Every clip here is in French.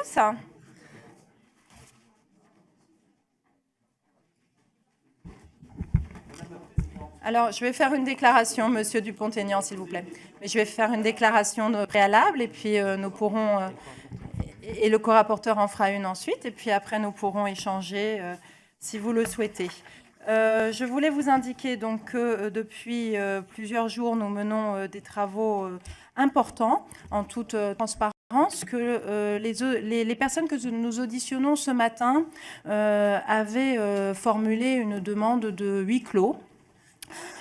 tous. Alors, je vais faire une déclaration, Monsieur Dupont-Aignan, s'il vous plaît. Mais je vais faire une déclaration préalable et puis nous pourrons, et le co-rapporteur en fera une ensuite, et puis après nous pourrons échanger si vous le souhaitez. Je voulais vous indiquer donc que depuis plusieurs jours, nous menons des travaux importants en toute transparence, que les personnes que nous auditionnons ce matin avaient formulé une demande de huis clos.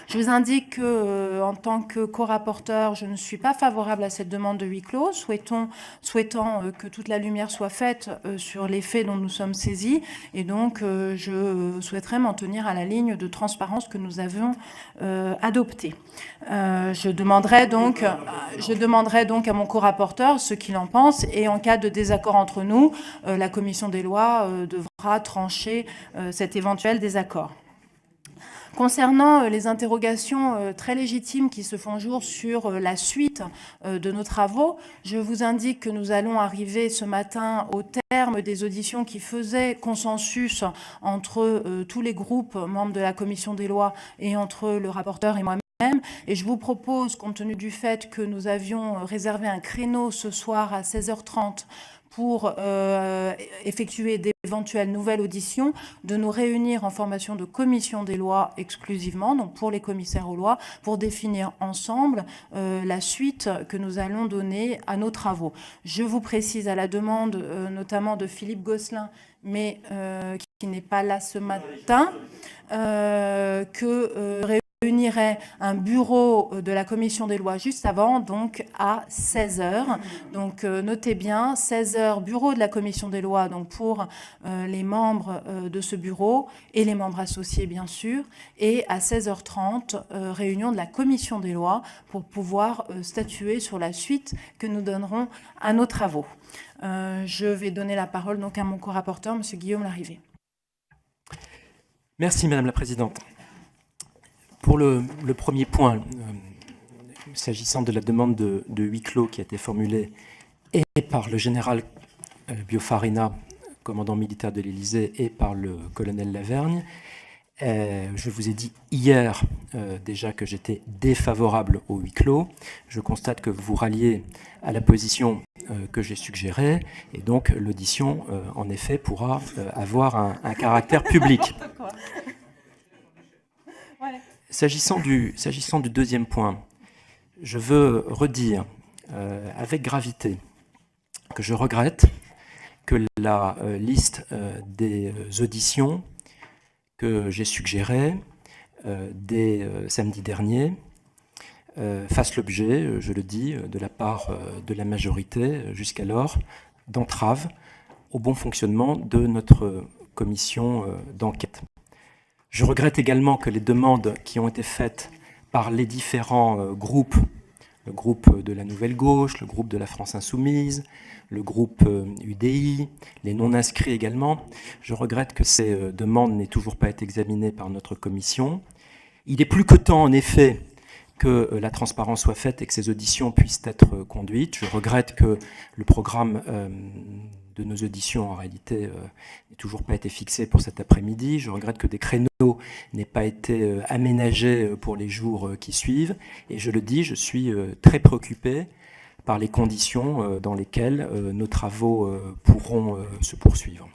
Je vous indique qu'en tant que co-rapporteur, je ne suis pas favorable à cette demande de huis clos, souhaitant que toute la lumière soit faite sur les faits dont nous sommes saisis. Et donc, je souhaiterais m'en tenir à la ligne de transparence que nous avions adoptée. Je demanderai donc à mon co-rapporteur ce qu'il en pense. Et en cas de désaccord entre nous, la commission des lois devra trancher cet éventuel désaccord. Concernant les interrogations très légitimes qui se font jour sur la suite de nos travaux, je vous indique que nous allons arriver ce matin au terme des auditions qui faisaient consensus entre tous les groupes membres de la commission des lois et entre le rapporteur et moi-même. Et je vous propose, compte tenu du fait que nous avions réservé un créneau ce soir à 16h30 pour effectuer d'éventuelles nouvelles auditions, de nous réunir en formation de commission des lois exclusivement, donc pour les commissaires aux lois, pour définir ensemble la suite que nous allons donner à nos travaux. Je vous précise à la demande notamment de Philippe Gosselin, mais qui n'est pas là ce matin, que réunirait un bureau de la commission des lois juste avant, donc à 16h. Donc notez bien, 16h, bureau de la commission des lois, donc pour les membres de ce bureau et les membres associés bien sûr, et à 16h30, réunion de la commission des lois pour pouvoir statuer sur la suite que nous donnerons à nos travaux. Je vais donner la parole donc à mon co-rapporteur, M. Guillaume Larrivé. Merci Madame la Présidente. Pour le premier point, s'agissant de la demande de huis clos qui a été formulée et par le général Biofarina, commandant militaire de l'Élysée, et par le colonel Lavergne, je vous ai dit hier déjà que j'étais défavorable au huis clos. Je constate que vous vous ralliez à la position que j'ai suggérée, et donc l'audition, en effet, pourra avoir un caractère public. S'agissant du deuxième point, je veux redire avec gravité que je regrette que la liste des auditions que j'ai suggérées dès samedi dernier fasse l'objet, je le dis, de la part de la majorité jusqu'alors, d'entraves au bon fonctionnement de notre commission d'enquête. Je regrette également que les demandes qui ont été faites par les différents groupes, le groupe de la Nouvelle Gauche, le groupe de la France Insoumise, le groupe UDI, les non-inscrits également, je regrette que ces demandes n'aient toujours pas été examinées par notre commission. Il est plus que temps, en effet, que la transparence soit faite et que ces auditions puissent être conduites. Je regrette que le programme de nos auditions, en réalité, n'ait toujours pas été fixé pour cet après-midi. Je regrette que des créneaux n'aient pas été aménagés pour les jours qui suivent. Et je le dis, je suis très préoccupé par les conditions dans lesquelles nos travaux pourront se poursuivre.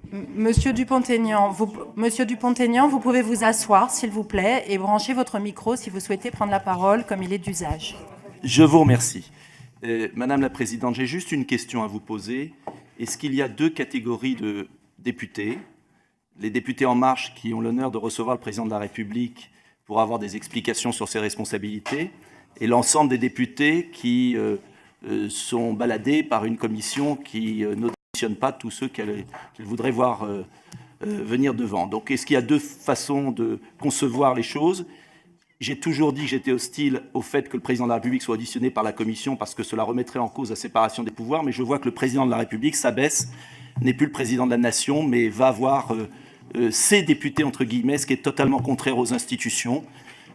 Monsieur Dupont-Aignan, vous pouvez vous asseoir, s'il vous plaît, et brancher votre micro si vous souhaitez prendre la parole, comme il est d'usage. Je vous remercie. Madame la Présidente, j'ai juste une question à vous poser. Est-ce qu'il y a deux catégories de députés? Les députés En Marche qui ont l'honneur de recevoir le Président de la République pour avoir des explications sur ses responsabilités, et l'ensemble des députés qui sont baladés par une commission qui n'auditionne pas tous ceux qu'elle voudrait voir venir devant. Donc est-ce qu'il y a deux façons de concevoir les choses? J'ai toujours dit que j'étais hostile au fait que le Président de la République soit auditionné par la Commission parce que cela remettrait en cause la séparation des pouvoirs, mais je vois que le Président de la République s'abaisse, n'est plus le Président de la Nation, mais va voir ses députés, entre guillemets, ce qui est totalement contraire aux institutions.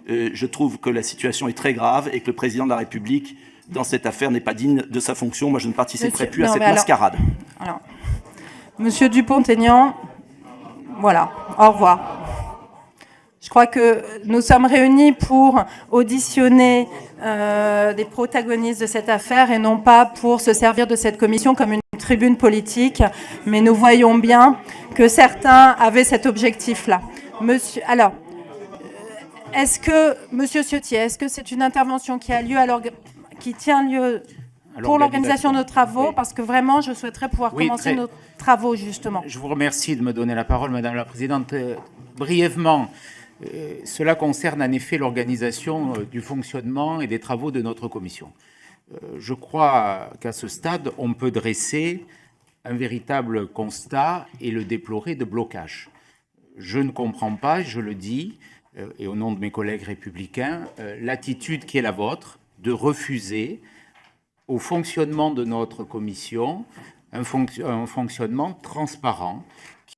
Je trouve que la situation est très grave et que le Président de la République dans cette affaire n'est pas digne de sa fonction. Moi, je ne participerai plus à non, cette mais alors- mascarade. Alors, Monsieur Dupont-Aignan, voilà, au revoir. Je crois que nous sommes réunis pour auditionner des protagonistes de cette affaire et non pas pour se servir de cette commission comme une tribune politique. Mais nous voyons bien que certains avaient cet objectif-là. Alors, est-ce que, Monsieur Ciotti, est-ce que c'est une intervention qui tient lieu pour l'organisation de nos travaux? Oui. Parce que vraiment, je souhaiterais pouvoir commencer nos travaux, justement. Je vous remercie de me donner la parole, Madame la Présidente. Brièvement, cela concerne en effet l'organisation du fonctionnement et des travaux de notre commission. Je crois qu'à ce stade, on peut dresser un véritable constat et le déplorer de blocage. Je ne comprends pas, je le dis, et au nom de mes collègues républicains, l'attitude qui est la vôtre de refuser au fonctionnement de notre commission un fonctionnement transparent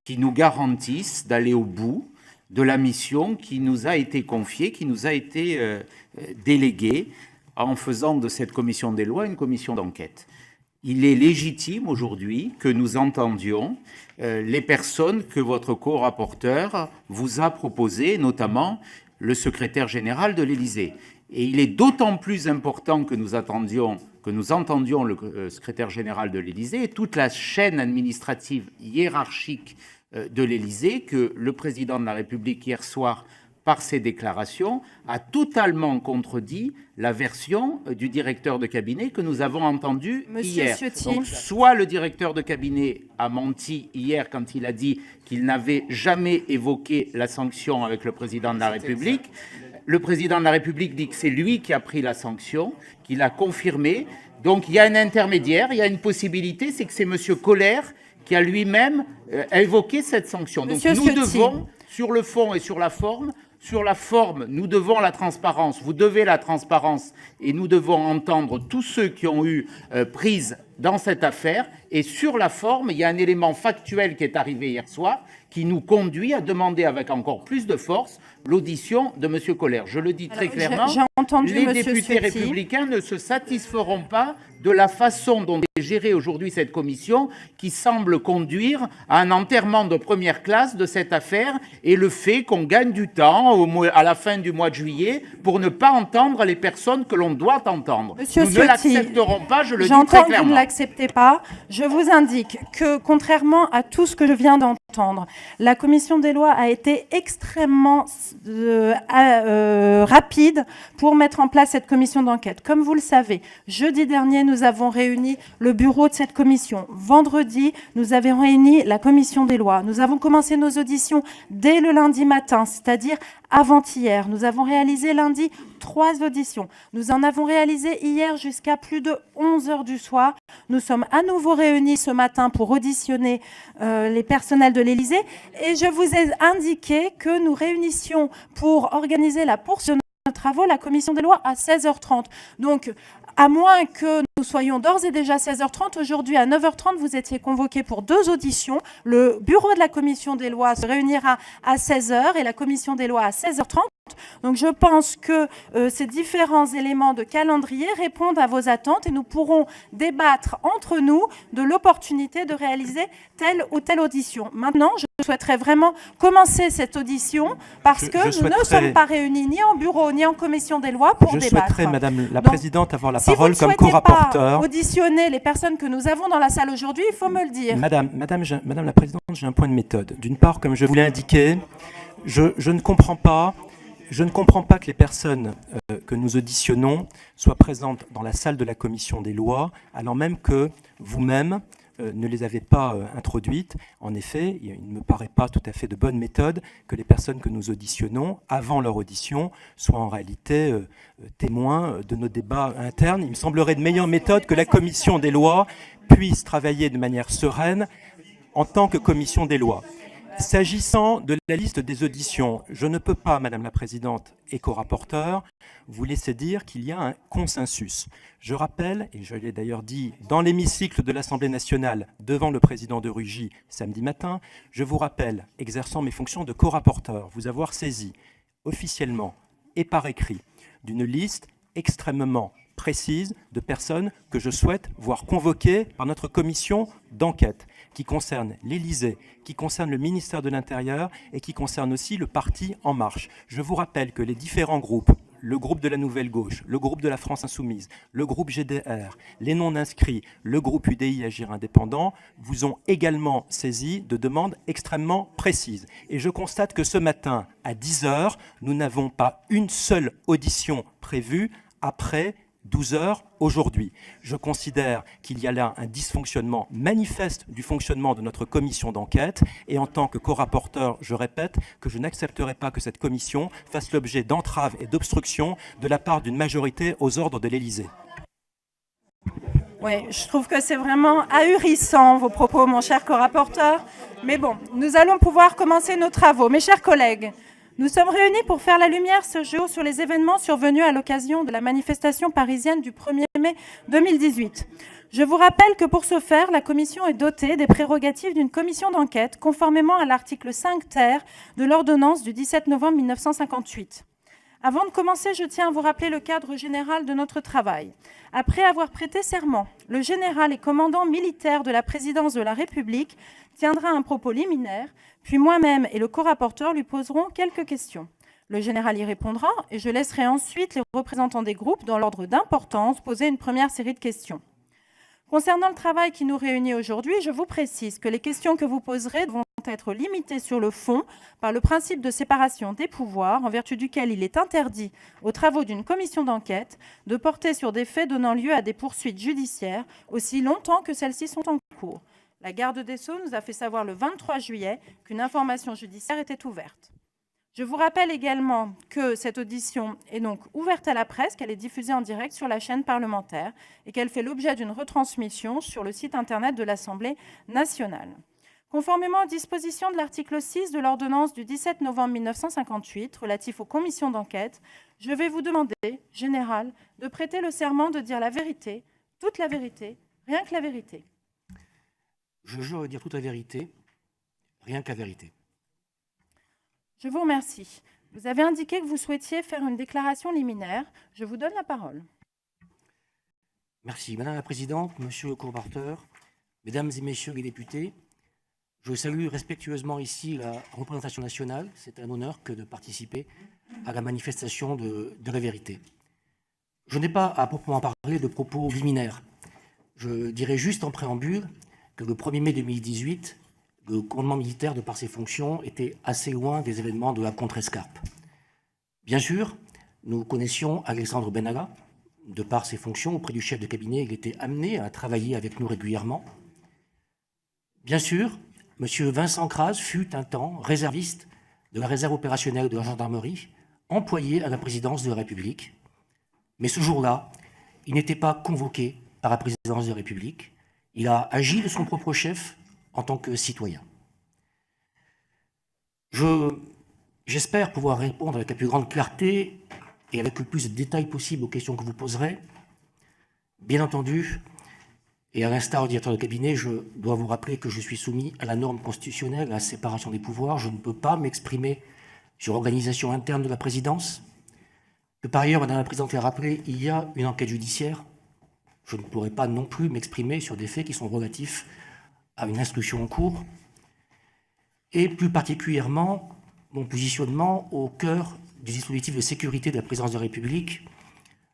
qui nous garantisse d'aller au bout de la mission qui nous a été confiée, qui nous a été déléguée en faisant de cette commission des lois une commission d'enquête. Il est légitime aujourd'hui que nous entendions les personnes que votre co-rapporteur vous a proposées, notamment le secrétaire général de l'Élysée. Et il est d'autant plus important que nous entendions le secrétaire général de l'Élysée et toute la chaîne administrative hiérarchique de l'Élysée que le président de la République, hier soir, par ses déclarations, a totalement contredit la version du directeur de cabinet que nous avons entendue hier. Donc, soit le directeur de cabinet a menti hier quand il a dit qu'il n'avait jamais évoqué la sanction avec le président de la République. Le président de la République dit que c'est lui qui a pris la sanction, qu'il a confirmé. Donc il y a un intermédiaire, il y a une possibilité, c'est que c'est M. Colère qui a lui-même évoqué cette sanction. Donc nous devons, sur le fond et sur la forme, nous devons la transparence, vous devez la transparence, et nous devons entendre tous ceux qui ont eu prise dans cette affaire. Et sur la forme, il y a un élément factuel qui est arrivé hier soir, qui nous conduit à demander avec encore plus de force l'audition de M. Colère. Je le dis très clairement, les députés républicains ne se satisferont pas de la façon dont est gérée aujourd'hui cette commission qui semble conduire à un enterrement de première classe de cette affaire et le fait qu'on gagne du temps à la fin du mois de juillet pour ne pas entendre les personnes que l'on doit entendre. Monsieur Nous Ciotti, ne l'accepterons pas, je le dis très j'entends que clairement. vous ne l'acceptez pas. Je vous indique que, contrairement à tout ce que je viens d'entendre, la commission des lois a été extrêmement rapide pour mettre en place cette commission d'enquête. Comme vous le savez, jeudi dernier, nous avons réuni le bureau de cette commission. Vendredi, nous avons réuni la commission des lois. Nous avons commencé nos auditions dès le lundi matin, c'est-à-dire avant-hier. Nous avons réalisé lundi 3 auditions. Nous en avons réalisé hier jusqu'à plus de 11 heures du soir. Nous sommes à nouveau réunis ce matin pour auditionner les personnels de l'Élysée. Et je vous ai indiqué que nous réunissions pour organiser la poursuite de nos travaux, la commission des lois, à 16h30. Donc, à moins que nous soyons d'ores et déjà à 16h30, aujourd'hui à 9h30, vous étiez convoqués pour 2 auditions. Le bureau de la commission des lois se réunira à 16h et la commission des lois à 16h30. Donc je pense que ces différents éléments de calendrier répondent à vos attentes et nous pourrons débattre entre nous de l'opportunité de réaliser telle ou telle audition. Maintenant, je souhaiterais vraiment commencer cette audition parce que nous ne sommes pas réunis ni en bureau ni en commission des lois pour débattre. Je souhaiterais, Madame la Présidente, avoir la parole comme co-rapporteur. Si vous ne souhaitez pas auditionner les personnes que nous avons dans la salle aujourd'hui, il faut me le dire. Madame la Présidente, j'ai un point de méthode. D'une part, comme je vous l'ai indiqué, je ne comprends pas que les personnes que nous auditionnons soient présentes dans la salle de la commission des lois, alors même que vous-même ne les avez pas introduites. En effet, il ne me paraît pas tout à fait de bonne méthode que les personnes que nous auditionnons, avant leur audition, soient en réalité témoins de nos débats internes. Il me semblerait de meilleure méthode que la commission des lois puisse travailler de manière sereine en tant que commission des lois. S'agissant de la liste des auditions, je ne peux pas, Madame la Présidente et co-rapporteur, vous laisser dire qu'il y a un consensus. Je rappelle, et je l'ai d'ailleurs dit dans l'hémicycle de l'Assemblée nationale devant le président de Rugy samedi matin, je vous rappelle, exerçant mes fonctions de co-rapporteur, vous avoir saisi officiellement et par écrit d'une liste extrêmement précise de personnes que je souhaite voir convoquées par notre commission d'enquête, qui concerne l'Élysée, qui concerne le ministère de l'Intérieur et qui concerne aussi le parti En Marche. Je vous rappelle que les différents groupes, le groupe de la Nouvelle Gauche, le groupe de la France Insoumise, le groupe GDR, les non-inscrits, le groupe UDI Agir Indépendant, vous ont également saisi de demandes extrêmement précises. Et je constate que ce matin, à 10h, nous n'avons pas une seule audition prévue après 12 heures aujourd'hui. Je considère qu'il y a là un dysfonctionnement manifeste du fonctionnement de notre commission d'enquête et en tant que co-rapporteur, je répète que je n'accepterai pas que cette commission fasse l'objet d'entraves et d'obstructions de la part d'une majorité aux ordres de l'Élysée. Oui, je trouve que c'est vraiment ahurissant vos propos, mon cher co-rapporteur. Mais bon, nous allons pouvoir commencer nos travaux. Mes chers collègues, nous sommes réunis pour faire la lumière ce jour sur les événements survenus à l'occasion de la manifestation parisienne du 1er mai 2018. Je vous rappelle que pour ce faire, la Commission est dotée des prérogatives d'une commission d'enquête, conformément à l'article 5 ter de l'ordonnance du 17 novembre 1958. Avant de commencer, je tiens à vous rappeler le cadre général de notre travail. Après avoir prêté serment, le général et commandant militaire de la présidence de la République tiendra un propos liminaire, puis moi-même et le co-rapporteur lui poserons quelques questions. Le général y répondra et je laisserai ensuite les représentants des groupes, dans l'ordre d'importance, poser une première série de questions. Concernant le travail qui nous réunit aujourd'hui, je vous précise que les questions que vous poserez vont être limitées sur le fond par le principe de séparation des pouvoirs, en vertu duquel il est interdit aux travaux d'une commission d'enquête de porter sur des faits donnant lieu à des poursuites judiciaires aussi longtemps que celles-ci sont en cours. La garde des Sceaux nous a fait savoir le 23 juillet qu'une information judiciaire était ouverte. Je vous rappelle également que cette audition est donc ouverte à la presse, qu'elle est diffusée en direct sur la chaîne parlementaire et qu'elle fait l'objet d'une retransmission sur le site internet de l'Assemblée nationale. Conformément aux dispositions de l'article 6 de l'ordonnance du 17 novembre 1958 relatif aux commissions d'enquête, je vais vous demander, général, de prêter le serment de dire la vérité, toute la vérité, rien que la vérité. Je jure de dire toute la vérité, rien que la vérité. Je vous remercie. Vous avez indiqué que vous souhaitiez faire une déclaration liminaire. Je vous donne la parole. Merci. Madame la Présidente, Monsieur le co-rapporteur, Mesdames et Messieurs les députés, je salue respectueusement ici la représentation nationale. C'est un honneur que de participer à la manifestation de la vérité. Je n'ai pas à proprement parler de propos liminaires. Je dirais juste en préambule que le 1er mai 2018, le commandement militaire, de par ses fonctions, était assez loin des événements de la contre-escarpe. Bien sûr, nous connaissions Alexandre Benalla. De par ses fonctions auprès du chef de cabinet, il était amené à travailler avec nous régulièrement. Bien sûr, M. Vincent Crase fut un temps réserviste de la réserve opérationnelle de la gendarmerie, employé à la présidence de la République. Mais ce jour-là, il n'était pas convoqué par la présidence de la République. Il a agi de son propre chef en tant que citoyen. J'espère pouvoir répondre avec la plus grande clarté et avec le plus de détails possible aux questions que vous poserez. Bien entendu, et à l'instar du directeur de cabinet, je dois vous rappeler que je suis soumis à la norme constitutionnelle, à la séparation des pouvoirs. Je ne peux pas m'exprimer sur l'organisation interne de la présidence. Que par ailleurs, Madame la Présidente l'a rappelé, il y a une enquête judiciaire. Je ne pourrai pas non plus m'exprimer sur des faits qui sont relatifs à une instruction en cours. Et plus particulièrement, mon positionnement au cœur du dispositif de sécurité de la présidence de la République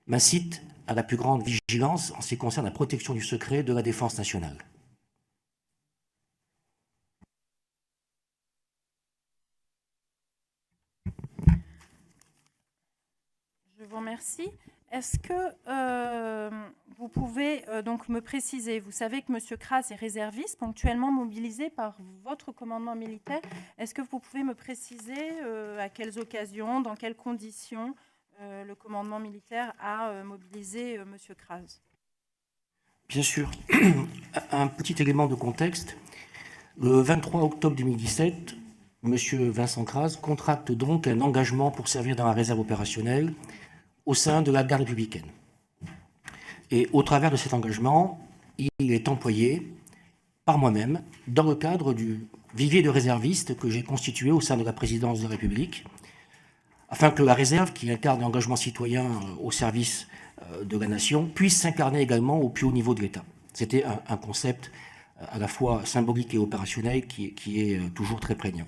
m'incite à la plus grande vigilance en ce qui concerne la protection du secret de la défense nationale. Je vous remercie. Est-ce que vous pouvez donc me préciser, vous savez que M. Crase est réserviste, ponctuellement mobilisé par votre commandement militaire. Est-ce que vous pouvez me préciser à quelles occasions, dans quelles conditions le commandement militaire a mobilisé M. Crase? Bien sûr. Un petit élément de contexte. Le 23 octobre 2017, M. Vincent Crase contracte donc un engagement pour servir dans la réserve opérationnelle au sein de la garde républicaine. Et au travers de cet engagement, il est employé par moi-même dans le cadre du vivier de réservistes que j'ai constitué au sein de la présidence de la République, afin que la réserve, qui incarne l'engagement citoyen au service de la nation puisse s'incarner également au plus haut niveau de l'État. C'était un concept à la fois symbolique et opérationnel qui est toujours très prégnant.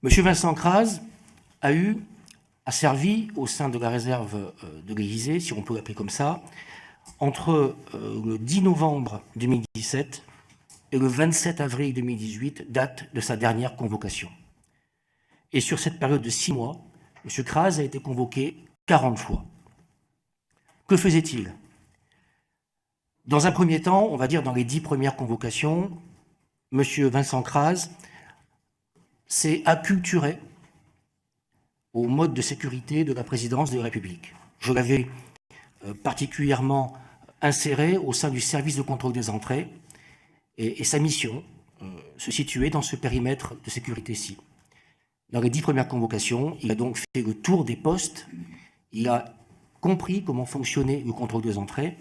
M. Vincent Crase a servi au sein de la réserve de l'Élysée, si on peut l'appeler comme ça, entre le 10 novembre 2017 et le 27 avril 2018, date de sa dernière convocation. Et sur cette période de 6 mois, M. Crase a été convoqué 40 fois. Que faisait-il? Dans un premier temps, on va dire dans les 10 premières convocations, M. Vincent Crase s'est acculturé au mode de sécurité de la présidence de la République. Je l'avais particulièrement inséré au sein du service de contrôle des entrées et sa mission se situait dans ce périmètre de sécurité-ci. Dans les 10 premières convocations, il a donc fait le tour des postes, il a compris comment fonctionnait le contrôle des entrées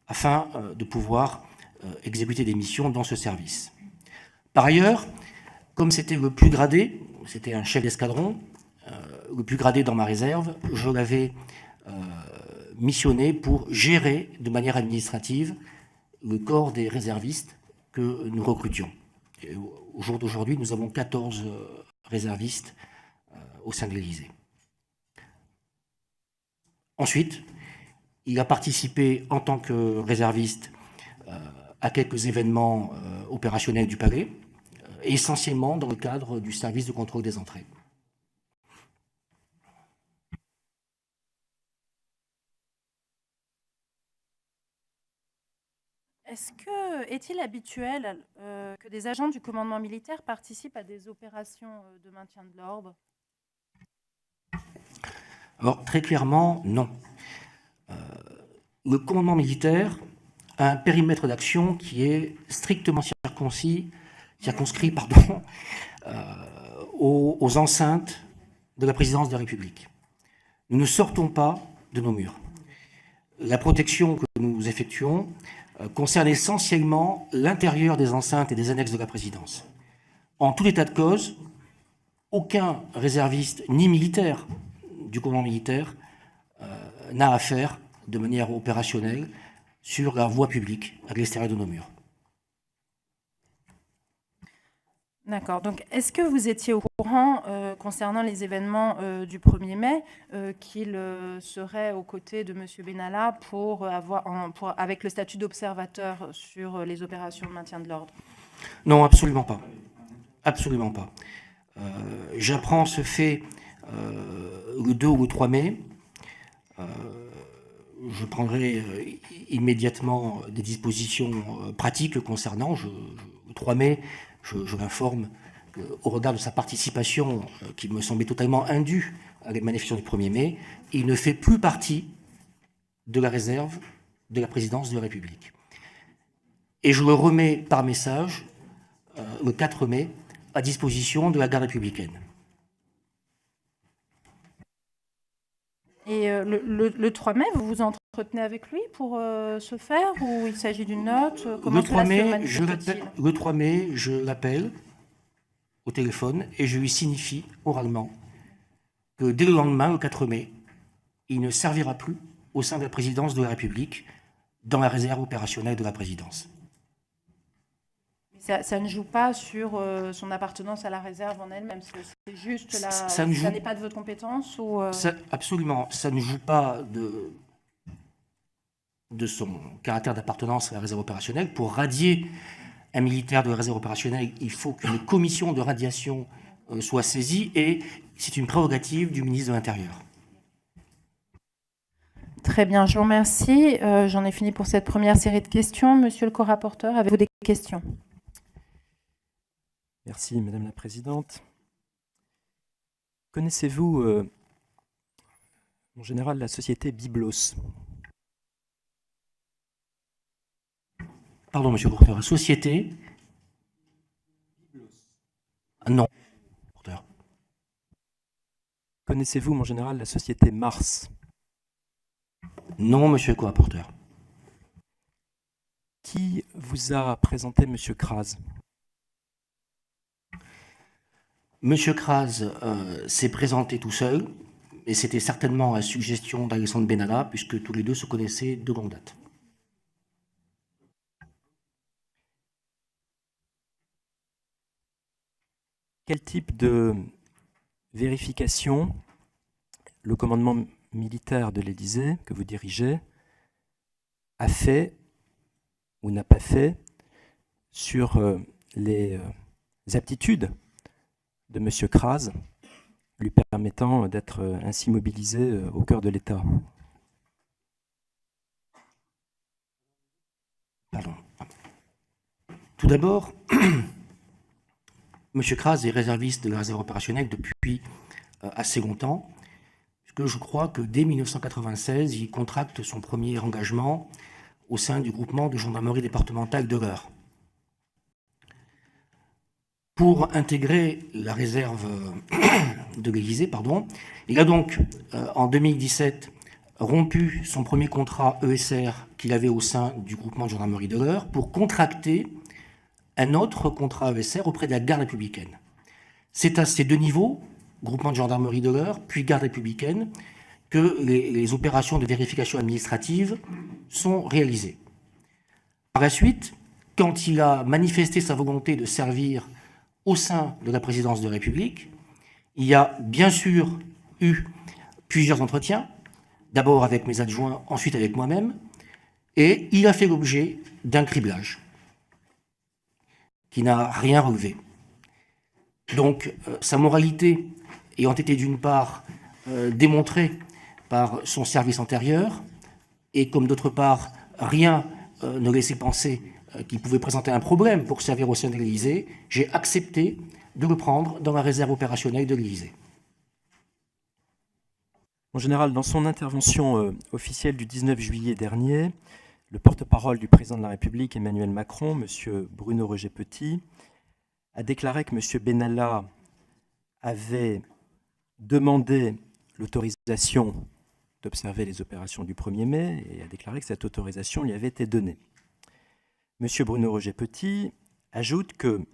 afin de pouvoir exécuter des missions dans ce service. Par ailleurs, comme c'était le plus gradé, c'était un chef d'escadron, le plus gradé dans ma réserve, je l'avais missionné pour gérer de manière administrative le corps des réservistes que nous recrutions. Et au jour d'aujourd'hui, nous avons 14 réservistes au sein de l'Élysée. Ensuite, il a participé en tant que réserviste à quelques événements opérationnels du palais, essentiellement dans le cadre du service de contrôle des entrées. Est-il habituel que des agents du commandement militaire participent à des opérations de maintien de l'ordre? Alors, très clairement, non. Le commandement militaire a un périmètre d'action qui est strictement circonscrit aux enceintes de la présidence de la République. Nous ne sortons pas de nos murs. La protection que nous effectuons concerne essentiellement l'intérieur des enceintes et des annexes de la présidence. En tout état de cause, aucun réserviste ni militaire du commandement militaire n'a affaire de manière opérationnelle sur la voie publique à l'extérieur de nos murs. D'accord. Donc, est-ce que vous étiez au courant, concernant les événements du 1er mai, qu'il serait aux côtés de M. Benalla avec le statut d'observateur sur les opérations de maintien de l'ordre? Non, absolument pas. Absolument pas. J'apprends ce fait le 2 ou le 3 mai. Je prendrai immédiatement des dispositions pratiques concernant. Le 3 mai, je l'informe au regard de sa participation, qui me semblait totalement indue à la manifestation du 1er mai, il ne fait plus partie de la réserve de la présidence de la République. Et je le remets par message, le 4 mai, à disposition de la garde républicaine. Et le 3 mai, vous vous entretenez avec lui pour ce faire, ou il s'agit d'une note? Comment cela se manifeste-t-il? Le 3 mai, je l'appelle au téléphone et je lui signifie oralement que dès le lendemain, le 4 mai, il ne servira plus au sein de la présidence de la République dans la réserve opérationnelle de la présidence. Ça ne joue pas sur son appartenance à la réserve en elle-même, c'est juste ça n'est pas de votre compétence ou Absolument, ça ne joue pas de son caractère d'appartenance à la réserve opérationnelle. Pour radier un militaire de la réserve opérationnelle, il faut qu'une commission de radiation soit saisie et c'est une prérogative du ministre de l'Intérieur. Très bien, je vous remercie. J'en ai fini pour cette première série de questions. Monsieur le co-rapporteur, avez-vous des questions? Merci, Madame la Présidente. Connaissez-vous, en général, la société Biblos? Pardon, monsieur le rapporteur, société Biblos. Non. Connaissez-vous, en général, la société Mars? Non, monsieur le co-rapporteur. Qui vous a présenté monsieur Crase? Monsieur Crase s'est présenté tout seul. et c'était certainement à suggestion d'Alexandre Benalla, puisque tous les deux se connaissaient de longue date. Quel type de vérification le commandement militaire de l'Élysée, que vous dirigez, a fait ou n'a pas fait sur les aptitudes de M. Kras, lui permettant d'être ainsi mobilisé au cœur de l'État? Pardon. Tout d'abord, M. Kras est réserviste de la réserve opérationnelle depuis assez longtemps, puisque je crois que dès 1996, il contracte son premier engagement au sein du groupement de gendarmerie départementale de l'Eure. Pour intégrer la réserve de l'Élysée, il a donc, en 2017, rompu son premier contrat ESR qu'il avait au sein du groupement de gendarmerie de l'Eure pour contracter un autre contrat ESR auprès de la garde républicaine. C'est à ces deux niveaux, groupement de gendarmerie de l'Eure, puis garde républicaine, que les opérations de vérification administrative sont réalisées. Par la suite, quand il a manifesté sa volonté de servir au sein de la présidence de la République, il y a bien sûr eu plusieurs entretiens, d'abord avec mes adjoints, ensuite avec moi-même, et il a fait l'objet d'un criblage qui n'a rien relevé. Donc, sa moralité ayant été d'une part démontrée par son service antérieur, et comme d'autre part, rien ne laissait penser qu'il pouvait présenter un problème pour servir au sein de l'Élysée, j'ai accepté de le prendre dans la réserve opérationnelle de l'Élysée. En général, dans son intervention officielle du 19 juillet dernier, le porte-parole du président de la République, Emmanuel Macron, M. Bruno Roger-Petit, a déclaré que M. Benalla avait demandé l'autorisation d'observer les opérations du 1er mai et a déclaré que cette autorisation lui avait été donnée. M. Bruno Roger-Petit ajoute que,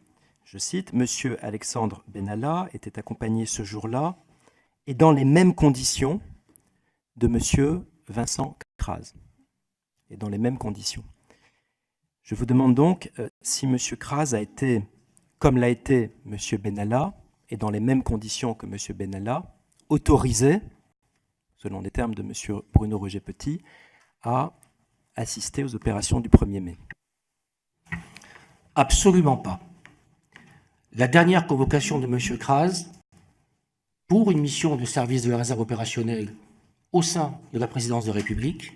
je cite, « M. Alexandre Benalla était accompagné ce jour-là et dans les mêmes conditions de M. Vincent Kras. » Et dans les mêmes conditions. Je vous demande donc si M. Kras a été, comme l'a été M. Benalla, et dans les mêmes conditions que M. Benalla, autorisé, selon les termes de M. Bruno Roger-Petit, à assister aux opérations du 1er mai. Absolument pas. La dernière convocation de M. Kras pour une mission de service de la réserve opérationnelle au sein de la présidence de la République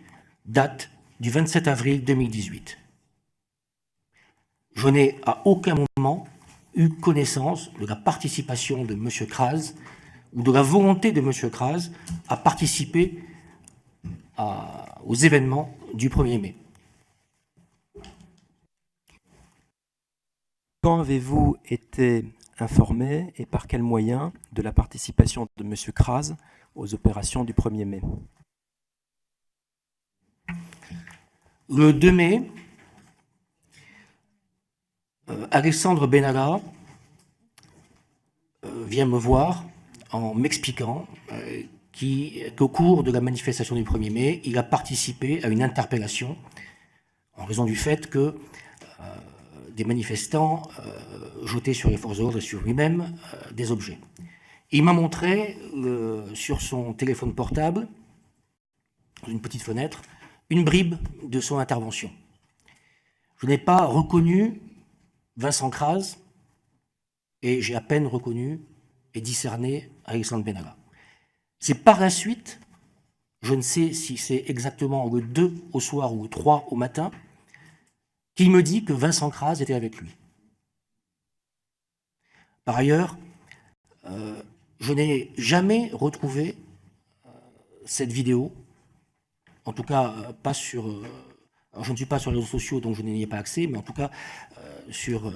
date du 27 avril 2018. Je n'ai à aucun moment eu connaissance de la participation de M. Kras ou de la volonté de M. Kras à participer aux événements du 1er mai. Quand avez-vous été informé et par quels moyens de la participation de M. Kras aux opérations du 1er mai? Le 2 mai, Alexandre Benalla vient me voir en m'expliquant qu'au cours de la manifestation du 1er mai, il a participé à une interpellation en raison du fait que des manifestants jetaient sur les forces de l'ordre et sur lui-même des objets. Il m'a montré sur son téléphone portable, dans une petite fenêtre, une bribe de son intervention. Je n'ai pas reconnu Vincent Kras et j'ai à peine reconnu et discerné Alexandre Benalla. C'est par la suite, je ne sais si c'est exactement le 2 au soir ou le 3 au matin, qu'il me dit que Vincent Kras était avec lui. Par ailleurs, je n'ai jamais retrouvé cette vidéo, en tout cas pas sur... alors je ne suis pas sur les réseaux sociaux, donc je n'y ai pas accès, mais en tout cas sur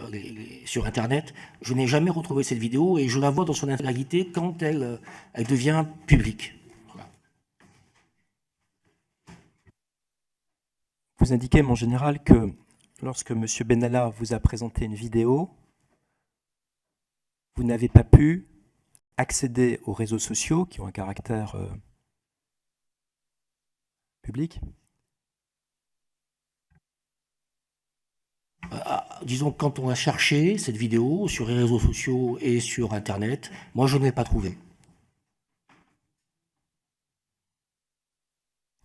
Internet, je n'ai jamais retrouvé cette vidéo et je la vois dans son intégralité quand elle devient publique. Voilà. Vous indiquez, mon général, que lorsque M. Benalla vous a présenté une vidéo, vous n'avez pas pu accéder aux réseaux sociaux qui ont un caractère public? Disons que quand on a cherché cette vidéo sur les réseaux sociaux et sur Internet, moi je ne l'ai pas trouvée.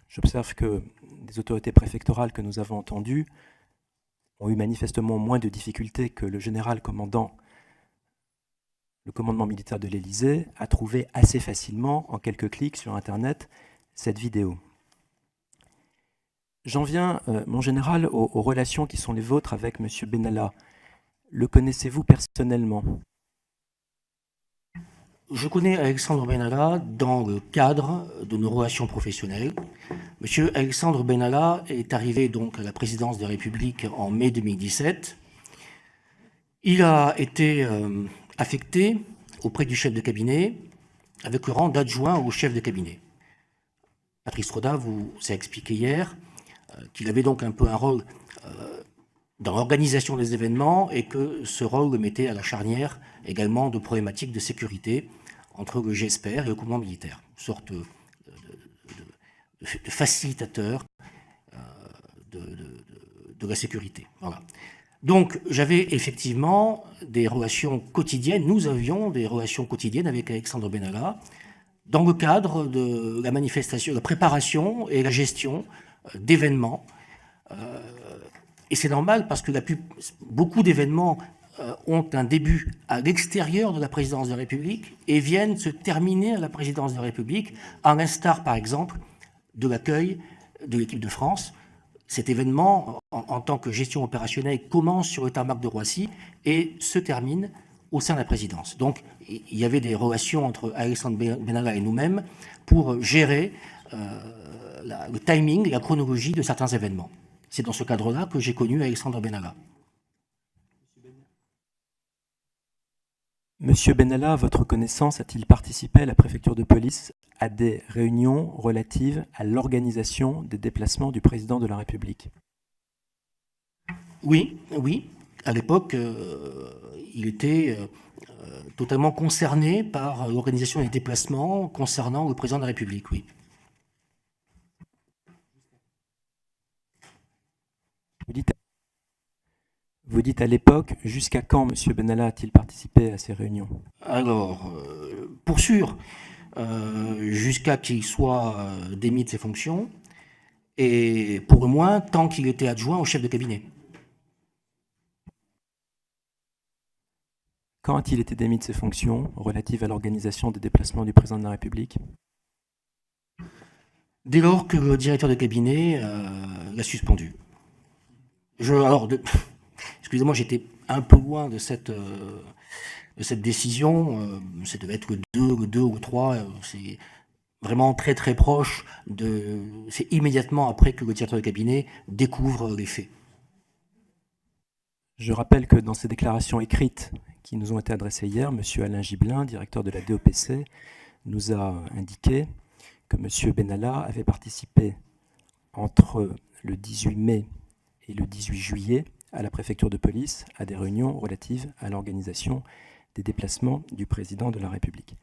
J'observe que des autorités préfectorales que nous avons entendues ont eu manifestement moins de difficultés que le général commandant le commandement militaire de l'Élysée a trouvé assez facilement, en quelques clics sur Internet, cette vidéo. J'en viens, mon général, aux relations qui sont les vôtres avec M. Benalla. Le connaissez-vous personnellement? Je connais Alexandre Benalla dans le cadre de nos relations professionnelles. Monsieur Alexandre Benalla est arrivé donc à la présidence de la République en mai 2017. Il a été affecté auprès du chef de cabinet avec le rang d'adjoint au chef de cabinet. Patrice Roda vous a expliqué hier qu'il avait donc un peu un rôle dans l'organisation des événements et que ce rôle le mettait à la charnière également de problématiques de sécurité entre le GESPER et le commandement militaire, une sorte de facilitateur de la sécurité. Voilà. Donc j'avais effectivement des relations quotidiennes, nous avions des relations quotidiennes avec Alexandre Benalla dans le cadre de la manifestation, la préparation et la gestion d'événements. Et c'est normal parce que beaucoup d'événements ont un début à l'extérieur de la présidence de la République et viennent se terminer à la présidence de la République, à l'instar par exemple de l'accueil de l'équipe de France. Cet événement, en tant que gestion opérationnelle, commence sur le tarmac de Roissy et se termine au sein de la présidence. Donc, il y avait des relations entre Alexandre Benalla et nous-mêmes pour gérer le timing, la chronologie de certains événements. C'est dans ce cadre-là que j'ai connu Alexandre Benalla. Monsieur Benalla, à votre connaissance, a-t-il participé à la préfecture de police à des réunions relatives à l'organisation des déplacements du président de la République? Oui. À l'époque, il était totalement concerné par l'organisation des déplacements concernant le président de la République, oui. Vous dites à l'époque, jusqu'à quand M. Benalla a-t-il participé à ces réunions? Alors, pour sûr, jusqu'à qu'il soit démis de ses fonctions, et pour le moins, tant qu'il était adjoint au chef de cabinet. Quand a-t-il été démis de ses fonctions relatives à l'organisation des déplacements du président de la République? Dès lors que le directeur de cabinet l'a suspendu. Excusez-moi, j'étais un peu loin de cette décision. Ça devait être le 2 ou 3. C'est vraiment très très proche c'est immédiatement après que le directeur de cabinet découvre les faits. Je rappelle que dans ces déclarations écrites qui nous ont été adressées hier, M. Alain Gibelin, directeur de la DOPC, nous a indiqué que M. Benalla avait participé entre le 18 mai et le 18 juillet à la préfecture de police à des réunions relatives à l'organisation des déplacements du président de la République.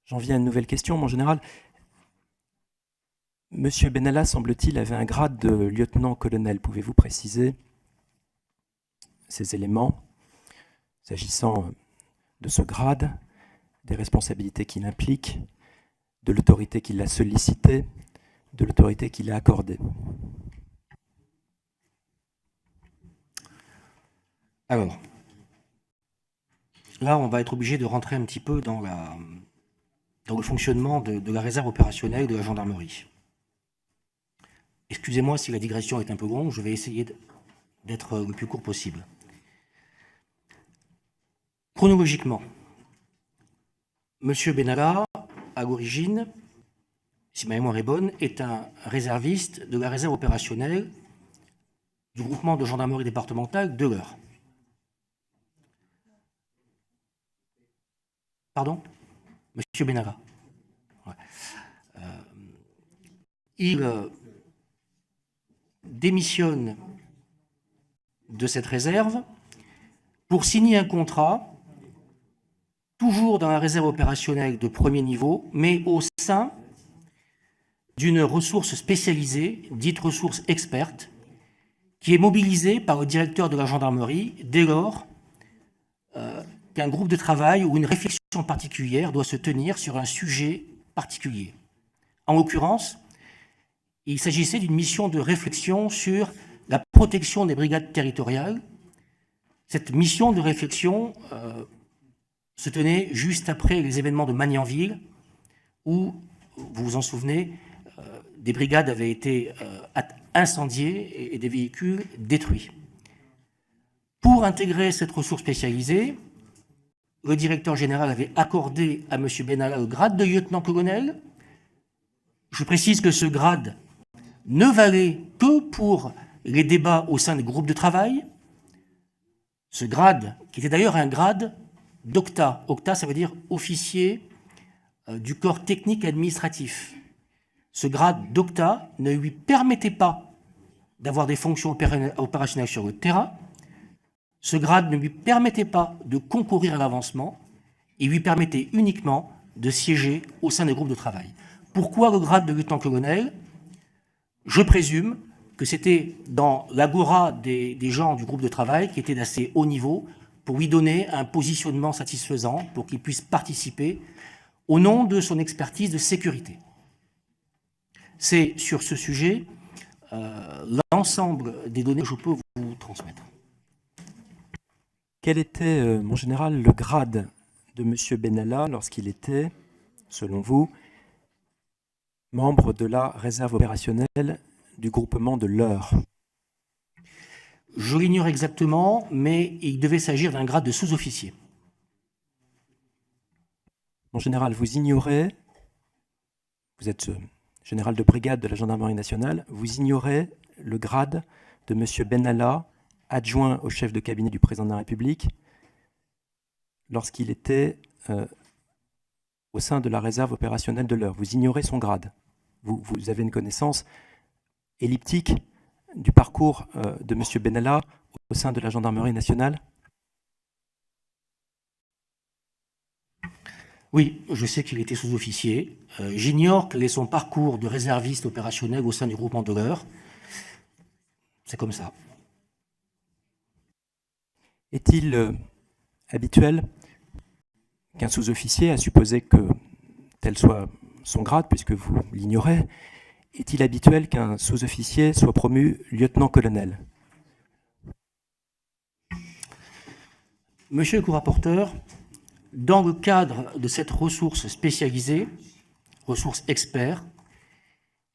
J'en viens à une nouvelle question, mon général. M. Benalla, semble-t-il, avait un grade de lieutenant-colonel. Pouvez-vous préciser ces éléments s'agissant de ce grade, des responsabilités qu'il implique, de l'autorité qui l'a sollicité, de l'autorité qui l'a accordée? Alors, là, on va être obligé de rentrer un petit peu dans le fonctionnement de la réserve opérationnelle de la gendarmerie. Excusez-moi si la digression est un peu longue, je vais essayer d'être le plus court possible. Chronologiquement, M. Benalla, à l'origine, si ma mémoire est bonne, est un réserviste de la réserve opérationnelle du groupement de gendarmerie départementale de l'Eure. Pardon? Monsieur Benalla. Ouais. Il démissionne de cette réserve pour signer un contrat toujours dans la réserve opérationnelle de premier niveau, mais au sein d'une ressource spécialisée, dite ressource experte, qui est mobilisée par le directeur de la gendarmerie dès lors qu'un groupe de travail ou une réflexion particulière doit se tenir sur un sujet particulier. En l'occurrence, il s'agissait d'une mission de réflexion sur la protection des brigades territoriales. Cette mission de réflexion se tenait juste après les événements de Magnanville, où, vous vous en souvenez, des brigades avaient été incendiées et des véhicules détruits. Pour intégrer cette ressource spécialisée, le directeur général avait accordé à M. Benalla le grade de lieutenant-colonel. Je précise que ce grade ne valait que pour les débats au sein des groupes de travail. Ce grade, qui était d'ailleurs un grade d'octa. Octa, ça veut dire officier du corps technique administratif. Ce grade d'octa ne lui permettait pas d'avoir des fonctions opérationnelles sur le terrain. Ce grade ne lui permettait pas de concourir à l'avancement. Il lui permettait uniquement de siéger au sein des groupes de travail. Pourquoi le grade de lieutenant-colonel? Je présume que c'était dans l'agora des gens du groupe de travail qui étaient d'assez haut niveau pour lui donner un positionnement satisfaisant pour qu'il puisse participer au nom de son expertise de sécurité. C'est sur ce sujet l'ensemble des données que je peux vous transmettre. Quel était, mon général, le grade de M. Benalla lorsqu'il était, selon vous, membre de la réserve opérationnelle du groupement de l'Eure? Je l'ignore exactement, mais il devait s'agir d'un grade de sous-officier. Mon général, vous ignorez, vous êtes général de brigade de la gendarmerie nationale, vous ignorez le grade de M. Benalla, adjoint au chef de cabinet du président de la République, lorsqu'il était au sein de la réserve opérationnelle de l'Eure. Vous ignorez son grade. Vous avez une connaissance elliptique du parcours de M. Benalla au sein de la gendarmerie nationale? Oui, je sais qu'il était sous-officier. J'ignore quel est son parcours de réserviste opérationnel au sein du groupement de l'Eure. C'est comme ça. Est-il habituel qu'un sous-officier, à supposer que tel soit son grade, puisque vous l'ignorez, est-il habituel qu'un sous-officier soit promu lieutenant-colonel? Monsieur le co-rapporteur, dans le cadre de cette ressource spécialisée, ressource expert,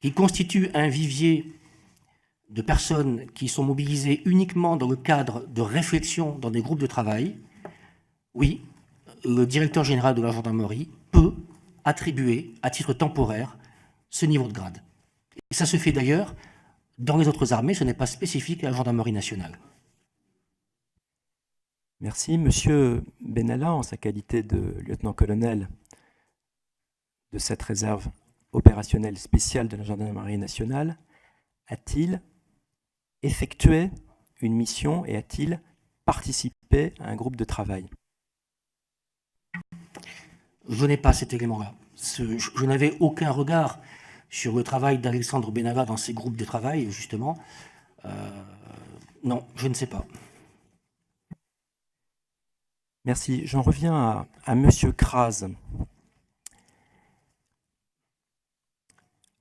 qui constitue un vivier de personnes qui sont mobilisées uniquement dans le cadre de réflexion dans des groupes de travail, oui, le directeur général de la gendarmerie peut attribuer, à titre temporaire, ce niveau de grade. Et ça se fait d'ailleurs dans les autres armées, ce n'est pas spécifique à la gendarmerie nationale. Merci. Monsieur Benalla, en sa qualité de lieutenant-colonel de cette réserve opérationnelle spéciale de la gendarmerie nationale, a-t-il effectué une mission et a-t-il participé à un groupe de travail? Je n'ai pas cet élément-là. Je n'avais aucun regard sur le travail d'Alexandre Benalla dans ces groupes de travail, justement. Non, je ne sais pas. Merci. J'en reviens à Monsieur Kras.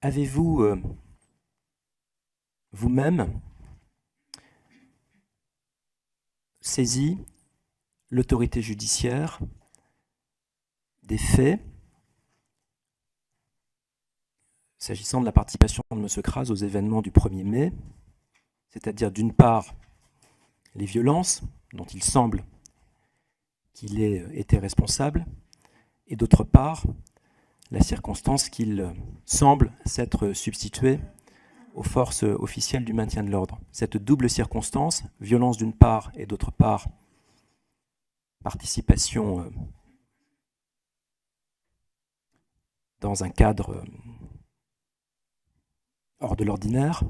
Avez-vous vous-même saisi l'autorité judiciaire des faits s'agissant de la participation de M. Kras aux événements du 1er mai, c'est-à-dire d'une part les violences dont il semble qu'il ait été responsable, et d'autre part la circonstance qu'il semble s'être substitué aux forces officielles du maintien de l'ordre. Cette double circonstance, violence d'une part et d'autre part participation dans un cadre hors de l'ordinaire,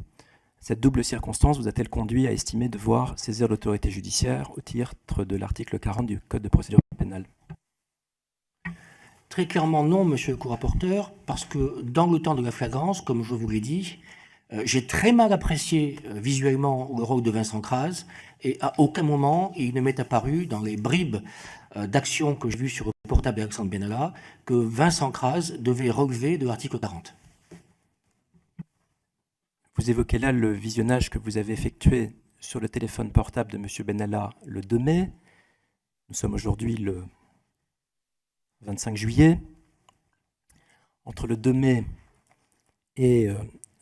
cette double circonstance vous a-t-elle conduit à estimer devoir saisir l'autorité judiciaire au titre de l'article 40 du Code de procédure pénale? Très clairement non, monsieur le co-rapporteur, parce que dans le temps de la flagrance, comme je vous l'ai dit, j'ai très mal apprécié visuellement le rôle de Vincent Crase, et à aucun moment il ne m'est apparu dans les bribes d'action que j'ai vues sur le portable d'Alexandre Benalla que Vincent Crase devait relever de l'article 40. Vous évoquez là le visionnage que vous avez effectué sur le téléphone portable de M. Benalla le 2 mai. Nous sommes aujourd'hui le 25 juillet. Entre le 2 mai et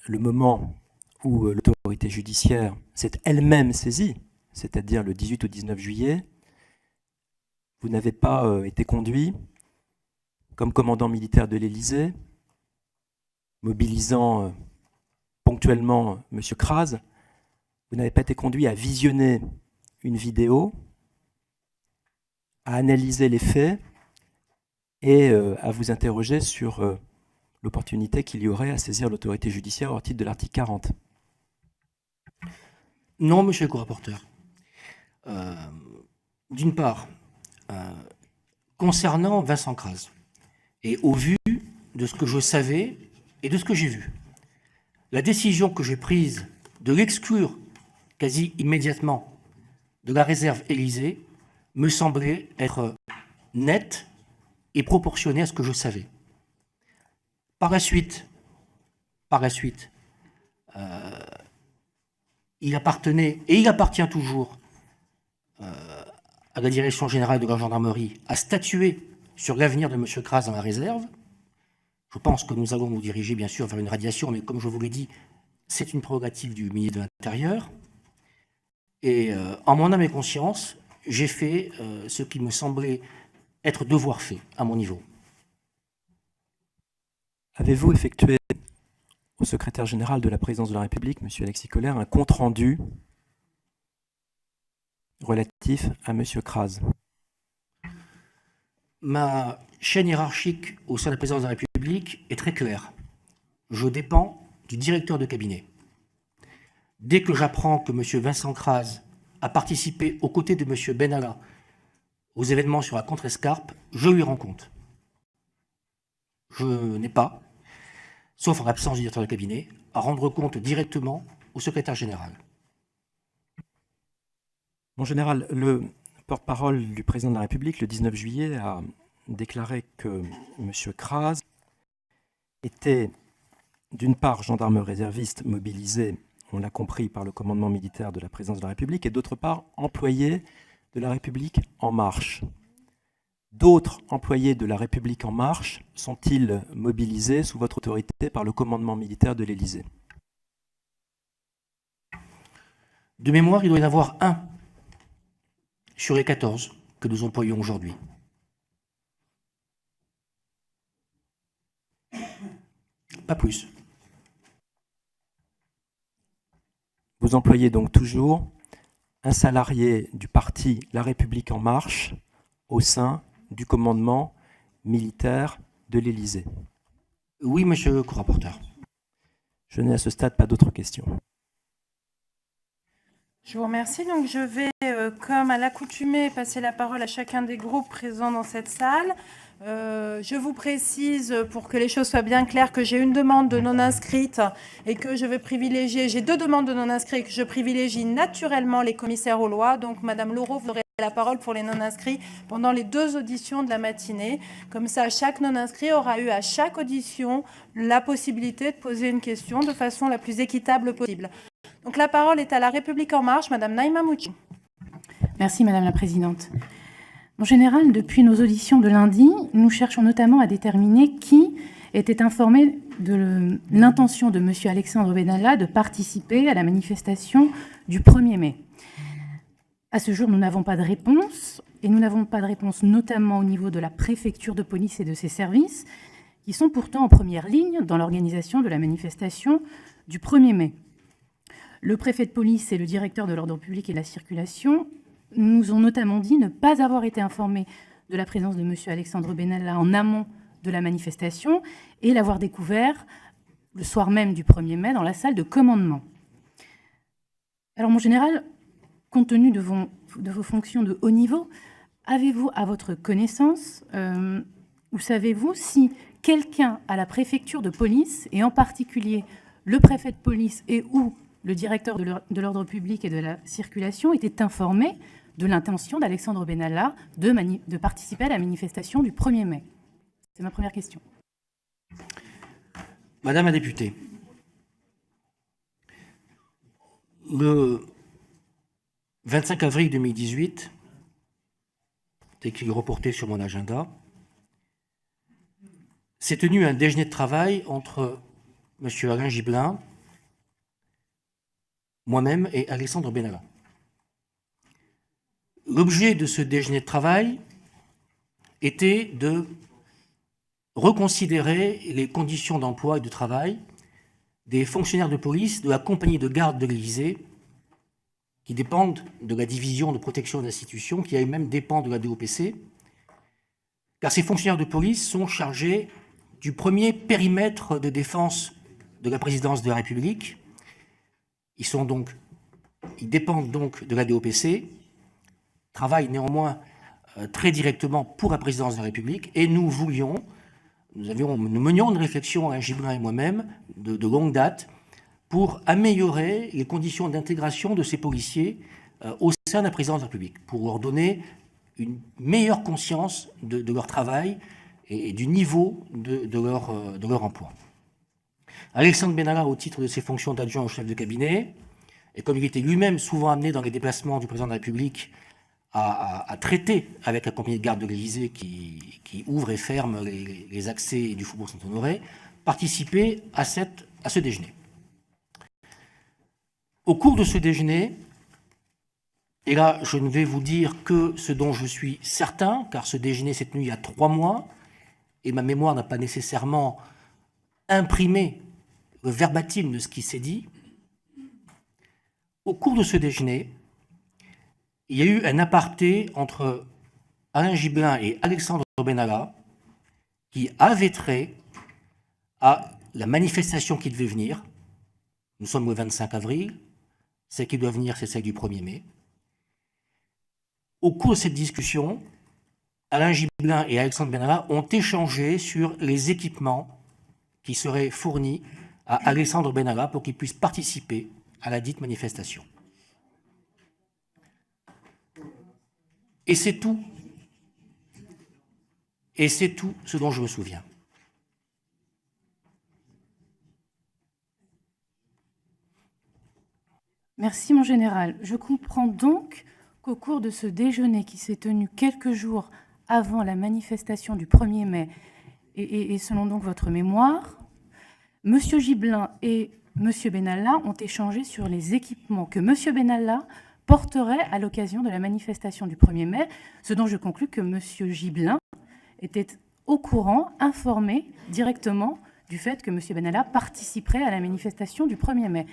le moment où l'autorité judiciaire s'est elle-même saisie, c'est-à-dire le 18 ou 19 juillet, vous n'avez pas été conduit comme commandant militaire de l'Élysée, mobilisant ponctuellement M. Crase. Vous n'avez pas été conduit à visionner une vidéo, à analyser les faits et à vous interroger sur l'opportunité qu'il y aurait à saisir l'autorité judiciaire au titre de l'article 40. Non, monsieur le co-rapporteur. D'une part, concernant Vincent Crase, et au vu de ce que je savais et de ce que j'ai vu, la décision que j'ai prise de l'exclure quasi immédiatement de la réserve Élysée me semblait être nette et proportionnée à ce que je savais. Par la suite, il appartenait, et il appartient toujours, à la direction générale de la gendarmerie à statuer sur l'avenir de M. Crase dans la réserve. Je pense que nous allons nous diriger, bien sûr, vers une radiation, mais comme je vous l'ai dit, c'est une prérogative du ministre de l'Intérieur. Et en mon âme et conscience, j'ai fait ce qui me semblait être devoir fait à mon niveau. Avez-vous effectué au secrétaire général de la présidence de la République, M. Alexis Collère, un compte-rendu relatif à M. Crase? Ma chaîne hiérarchique au sein de la présidence de la République est très claire. Je dépends du directeur de cabinet. Dès que j'apprends que M. Vincent Crase a participé aux côtés de M. Benalla aux événements sur la Contrescarpe, je lui rends compte. Je n'ai pas, sauf en l'absence du directeur de cabinet, à rendre compte directement au secrétaire général. Mon général, le porte-parole du président de la République, le 19 juillet, a déclaré que M. Crase était, d'une part, gendarme réserviste mobilisé, on l'a compris, par le commandement militaire de la présidence de la République, et d'autre part, employé de la République En Marche. D'autres employés de la République En Marche sont-ils mobilisés sous votre autorité par le commandement militaire de l'Élysée? De mémoire, il doit y en avoir un sur les 14 que nous employons aujourd'hui. Pas plus. Vous employez donc toujours un salarié du parti La République En Marche au sein du commandement militaire de l'Élysée. Oui, monsieur le co-rapporteur. Je n'ai à ce stade pas d'autres questions. Je vous remercie. Donc, je vais, comme à l'accoutumée, passer la parole à chacun des groupes présents dans cette salle. Je vous précise, pour que les choses soient bien claires, que j'ai une demande de non-inscrite et que je vais privilégier, j'ai deux demandes de non-inscrits et que je privilégie naturellement les commissaires aux lois. Donc, Madame Laureau, vous aurez la parole pour les non-inscrits pendant les 2 auditions de la matinée. Comme ça, chaque non-inscrit aura eu à chaque audition la possibilité de poser une question de façon la plus équitable possible. Donc, la parole est à La République En Marche, Madame Naïma Mouchi. Merci Madame la Présidente. En général, depuis nos auditions de lundi, nous cherchons notamment à déterminer qui était informé de l'intention de M. Alexandre Benalla de participer à la manifestation du 1er mai. À ce jour, nous n'avons pas de réponse, et nous n'avons pas de réponse notamment au niveau de la préfecture de police et de ses services, qui sont pourtant en première ligne dans l'organisation de la manifestation du 1er mai. Le préfet de police et le directeur de l'ordre public et de la circulation nous ont notamment dit ne pas avoir été informés de la présence de M. Alexandre Benalla en amont de la manifestation et l'avoir découvert le soir même du 1er mai dans la salle de commandement. Alors, mon général, compte tenu de vos fonctions de haut niveau, avez-vous, à votre connaissance, ou savez-vous si quelqu'un à la préfecture de police, et en particulier le préfet de police et ou le directeur de l'ordre public et de la circulation, était informé de l'intention d'Alexandre Benalla de participer à la manifestation du 1er mai? C'est ma première question. Madame la députée, le 25 avril 2018, écrit reporté sur mon agenda, s'est tenu un déjeuner de travail entre M. Alain Gibelin, moi-même et Alexandre Benalla. L'objet de ce déjeuner de travail était de reconsidérer les conditions d'emploi et de travail des fonctionnaires de police de la compagnie de garde de l'Élysée, qui dépendent de la division de protection des institutions, qui elle-même dépend de la DOPC, car ces fonctionnaires de police sont chargés du premier périmètre de défense de la présidence de la République. Ils dépendent donc de la DOPC, travaillent néanmoins très directement pour la présidence de la République, et nous menions une réflexion, Alain Gibelin et moi-même, de longue date, pour améliorer les conditions d'intégration de ces policiers au sein de la présidence de la République, pour leur donner une meilleure conscience de leur travail et du niveau de leur emploi. Alexandre Benalla, au titre de ses fonctions d'adjoint au chef de cabinet, et comme il était lui-même souvent amené dans les déplacements du président de la République à traiter avec la compagnie de garde de l'Élysée qui ouvre et ferme les accès du Faubourg Saint-Honoré, participait à ce déjeuner. Au cours de ce déjeuner, et là je ne vais vous dire que ce dont je suis certain, car ce déjeuner s'est tenu il y a 3 mois, et ma mémoire n'a pas nécessairement imprimé le verbatim de ce qui s'est dit. Au cours de ce déjeuner, il y a eu un aparté entre Alain Gibelin et Alexandre Benalla qui avait trait à la manifestation qui devait venir. Nous sommes le 25 avril, celle qui doit venir, c'est celle du 1er mai. Au cours de cette discussion, Alain Gibelin et Alexandre Benalla ont échangé sur les équipements qui seraient fournis à Alexandre Benalla pour qu'il puisse participer à la dite manifestation. Et c'est tout. Et c'est tout ce dont je me souviens. Merci, mon général. Je comprends donc qu'au cours de ce déjeuner qui s'est tenu quelques jours avant la manifestation du 1er mai, et selon donc votre mémoire, M. Gibelin et M. Benalla ont échangé sur les équipements que M. Benalla porterait à l'occasion de la manifestation du 1er mai, ce dont je conclus que M. Gibelin était au courant, informé directement du fait que M. Benalla participerait à la manifestation du 1er mai.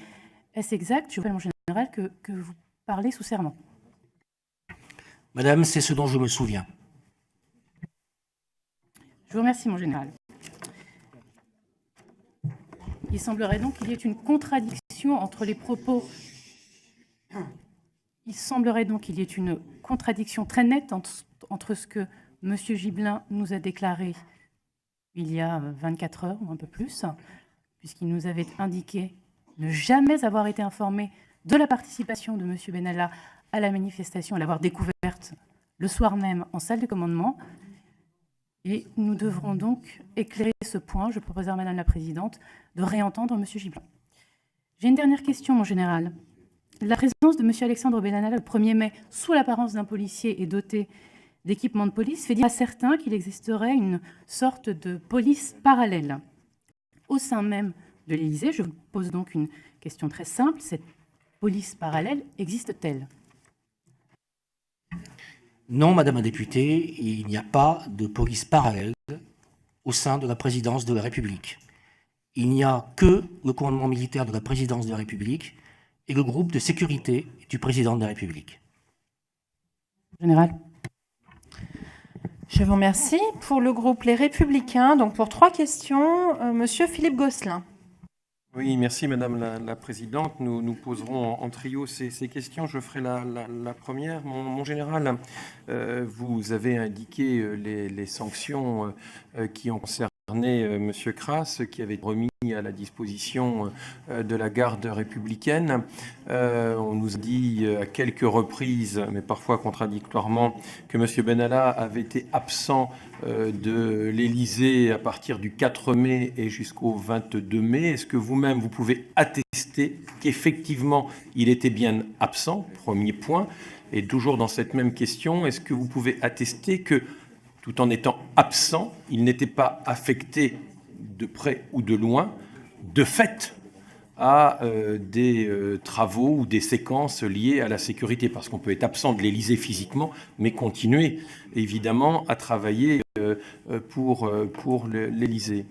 Est-ce exact, je rappelle, mon général, que vous parlez sous serment? Madame, c'est ce dont je me souviens. Je vous remercie, mon général. Il semblerait donc qu'il y ait une contradiction entre les propos. Il semblerait donc qu'il y ait une contradiction très nette entre ce que M. Gibelin nous a déclaré il y a 24 heures ou un peu plus, puisqu'il nous avait indiqué ne jamais avoir été informé de la participation de M. Benalla à la manifestation, à l'avoir découverte le soir même en salle de commandement. Et nous devrons donc éclairer ce point. Je propose à Madame la Présidente de réentendre M. Gibelin. J'ai une dernière question, mon général. La présence de M. Alexandre Benalla le 1er mai, sous l'apparence d'un policier et doté d'équipements de police, fait dire à certains qu'il existerait une sorte de police parallèle. Au sein même de l'Élysée, je vous pose donc une question très simple. Cette police parallèle existe-t-elle? Non, Madame la députée, il n'y a pas de police parallèle au sein de la présidence de la République. Il n'y a que le commandement militaire de la présidence de la République et le groupe de sécurité du président de la République. Général. Je vous remercie. Pour le groupe Les Républicains, donc pour 3 questions, Monsieur Philippe Gosselin. Oui, merci Madame la Présidente. Nous poserons en trio ces questions. Je ferai la première. Mon général, vous avez indiqué les sanctions qui ont concerné Monsieur Crasse, qui avait remis à la disposition de la garde républicaine. On nous a dit à quelques reprises, mais parfois contradictoirement, que Monsieur Benalla avait été absent de l'Élysée à partir du 4 mai et jusqu'au 22 mai. Est-ce que vous-même, vous pouvez attester qu'effectivement, il était bien absent? Premier point. Et toujours dans cette même question, est-ce que vous pouvez attester que, tout en étant absent, il n'était pas affecté de près ou de loin, de fait, à des travaux ou des séquences liées à la sécurité? Parce qu'on peut être absent de l'Élysée physiquement, mais continuer évidemment à travailler pour l'Élysée.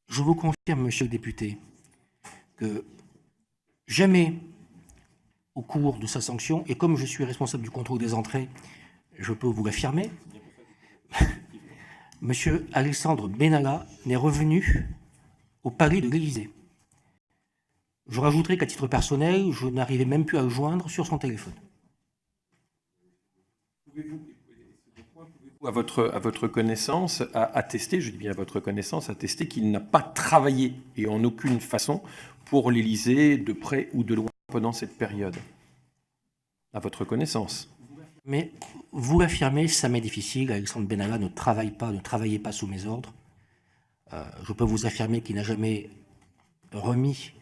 Je vous confirme, monsieur le député, que jamais au cours de sa sanction, et comme je suis responsable du contrôle des entrées, je peux vous l'affirmer, monsieur Alexandre Benalla n'est revenu au palais de l'Élysée. Je rajouterai qu'à titre personnel, je n'arrivais même plus à le joindre sur son téléphone. À votre connaissance, attester, je dis bien à votre connaissance, attester qu'il n'a pas travaillé et en aucune façon pour l'Élysée de près ou de loin pendant cette période. À votre connaissance. Mais vous l'affirmez, ça m'est difficile. Alexandre Benalla ne travaillait pas sous mes ordres. Je peux vous affirmer qu'il n'a jamais remis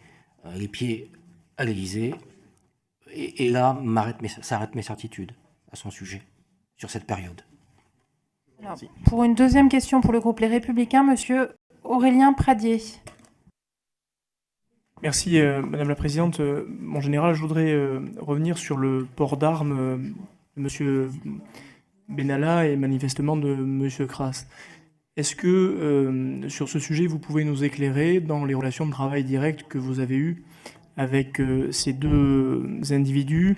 les pieds à l'Élysée. Et là, s'arrêtent mes certitudes à son sujet, sur cette période. Alors, pour une deuxième question pour le groupe Les Républicains, monsieur Aurélien Pradier. Merci Madame la Présidente. Mon général, je voudrais revenir sur le port d'armes de monsieur Benalla et manifestement de monsieur Crasse. Est-ce que sur ce sujet, vous pouvez nous éclairer dans les relations de travail directes que vous avez eues avec ces deux individus?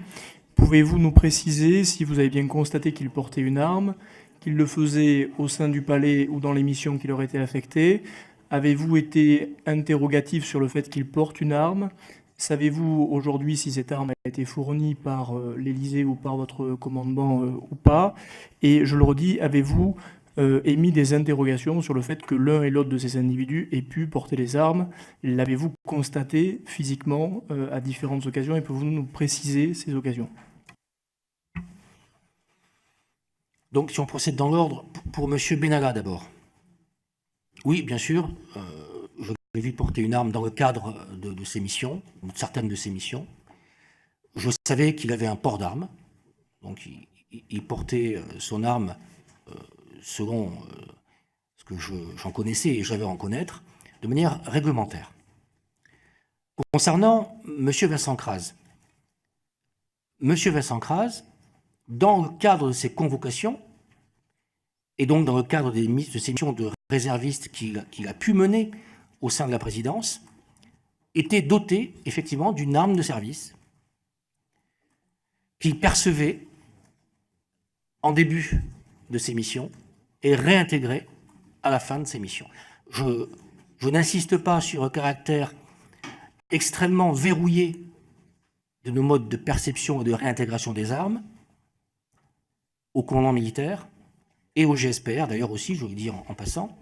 Pouvez-vous nous préciser si vous avez bien constaté qu'ils portaient une arme, qu'ils le faisaient au sein du palais ou dans les missions qui leur étaient affectées? Avez-vous été interrogatif sur le fait qu'ils portent une arme? Savez-vous aujourd'hui si cette arme a été fournie par l'Élysée ou par votre commandement ou pas? Et je le redis, avez-vous émis des interrogations sur le fait que l'un et l'autre de ces individus aient pu porter les armes? L'avez-vous constaté physiquement à différentes occasions et pouvez-vous nous préciser ces occasions? Donc, si on procède dans l'ordre, pour monsieur Benalla d'abord. Oui, bien sûr, je l'ai vu porter une arme dans le cadre de ses missions, de certaines de ses missions. Je savais qu'il avait un port d'armes, donc il portait son arme selon ce que j'en connaissais et j'avais à en connaître, de manière réglementaire. Concernant M. Vincent Crasse, dans le cadre de ses convocations, et donc dans le cadre de ces missions de réservistes qu'il a pu mener au sein de la présidence, était doté effectivement d'une arme de service qu'il percevait en début de ses missions et réintégrait à la fin de ses missions. Je n'insiste pas sur le caractère extrêmement verrouillé de nos modes de perception et de réintégration des armes au commandement militaire et au GSPR, d'ailleurs aussi, je veux le dire en passant.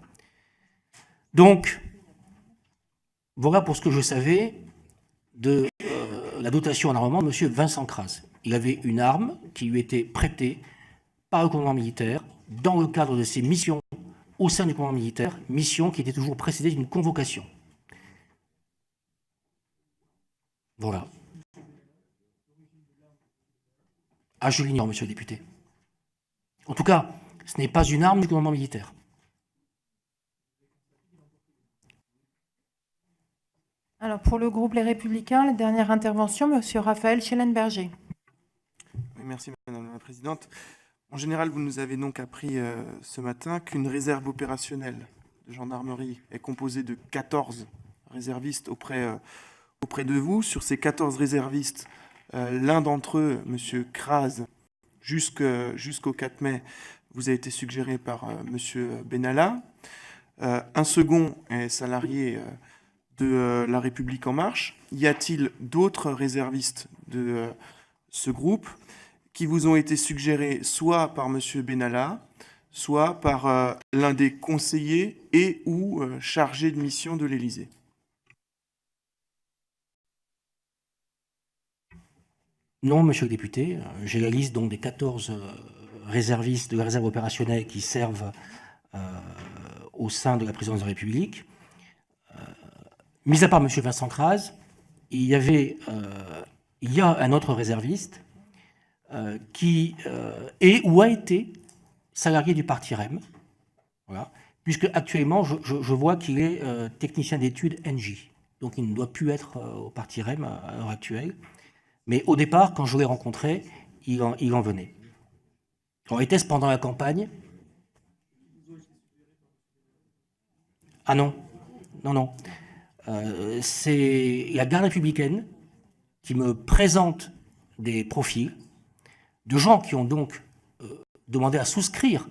Donc, voilà pour ce que je savais de la dotation en armement de M. Vincent Crasse. Il avait une arme qui lui était prêtée par le commandement militaire dans le cadre de ses missions au sein du commandement militaire, mission qui était toujours précédée d'une convocation. Voilà. Ah, je l'ignore, monsieur le député. En tout cas, ce n'est pas une arme du commandement militaire. Alors, pour le groupe Les Républicains, la dernière intervention, monsieur Raphaël Schellenberger. Oui, merci Madame la Présidente. En général, vous nous avez donc appris ce matin qu'une réserve opérationnelle de gendarmerie est composée de 14 réservistes auprès de vous. Sur ces 14 réservistes, l'un d'entre eux, M. Crasse, jusqu'au 4 mai, vous a été suggéré par M. Benalla. Un second est salarié de La République En Marche. Y a-t-il d'autres réservistes de ce groupe qui vous ont été suggérés soit par M. Benalla, soit par l'un des conseillers et ou chargés de mission de l'Élysée? Non, monsieur le député, j'ai la liste donc des 14 réservistes de la réserve opérationnelle qui servent au sein de la présidence de la République. Mis à part monsieur Vincent Kras, il y a un autre réserviste qui est ou a été salarié du parti REM, voilà, puisque actuellement je vois qu'il est technicien d'études NJ, donc il ne doit plus être au parti REM à l'heure actuelle. Mais au départ, quand je l'ai rencontré, il en venait. Alors, était-ce pendant la campagne? Ah non, non. C'est la garde républicaine qui me présente des profils de gens qui ont donc demandé à souscrire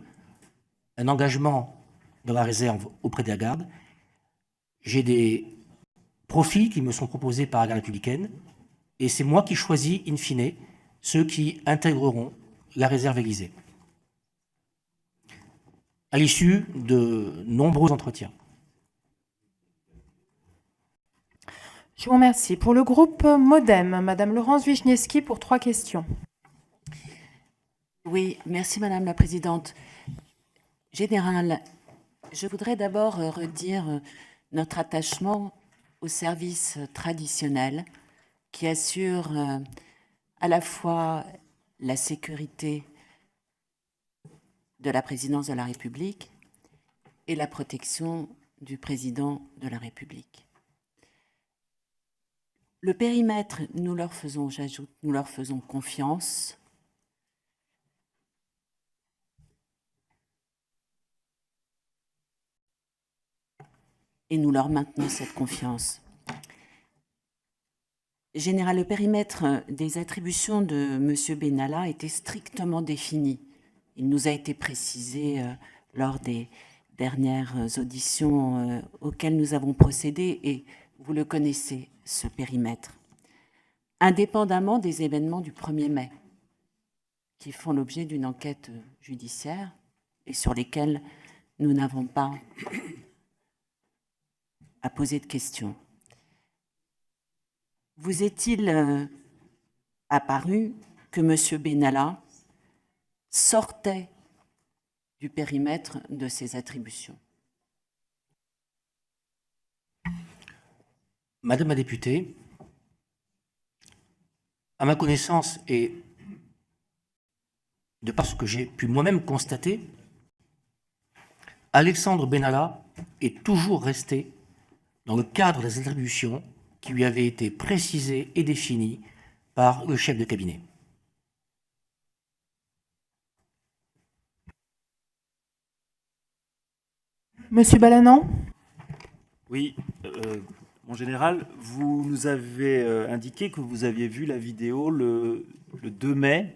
un engagement dans la réserve auprès de la garde. J'ai des profils qui me sont proposés par la garde républicaine. Et c'est moi qui choisis, in fine, ceux qui intégreront la réserve Élysée, à l'issue de nombreux entretiens. Je vous remercie. Pour le groupe MoDem, Madame Laurence Wichniewski pour 3 questions. Oui, merci Madame la Présidente. Général, je voudrais d'abord redire notre attachement au service traditionnel qui assure à la fois la sécurité de la présidence de la République et la protection du président de la République. Le périmètre, nous leur faisons confiance. Et nous leur maintenons cette confiance. Général, le périmètre des attributions de M. Benalla était strictement défini. Il nous a été précisé lors des dernières auditions auxquelles nous avons procédé, et vous le connaissez, ce périmètre. Indépendamment des événements du 1er mai, qui font l'objet d'une enquête judiciaire et sur lesquels nous n'avons pas à poser de questions. Vous est-il apparu que M. Benalla sortait du périmètre de ses attributions? Madame la députée, à ma connaissance et de par ce que j'ai pu moi-même constater, Alexandre Benalla est toujours resté dans le cadre des attributions qui lui avaient été précisées et définies par le chef de cabinet. Monsieur Balanant? Oui, mon général, vous nous avez indiqué que vous aviez vu la vidéo le 2 mai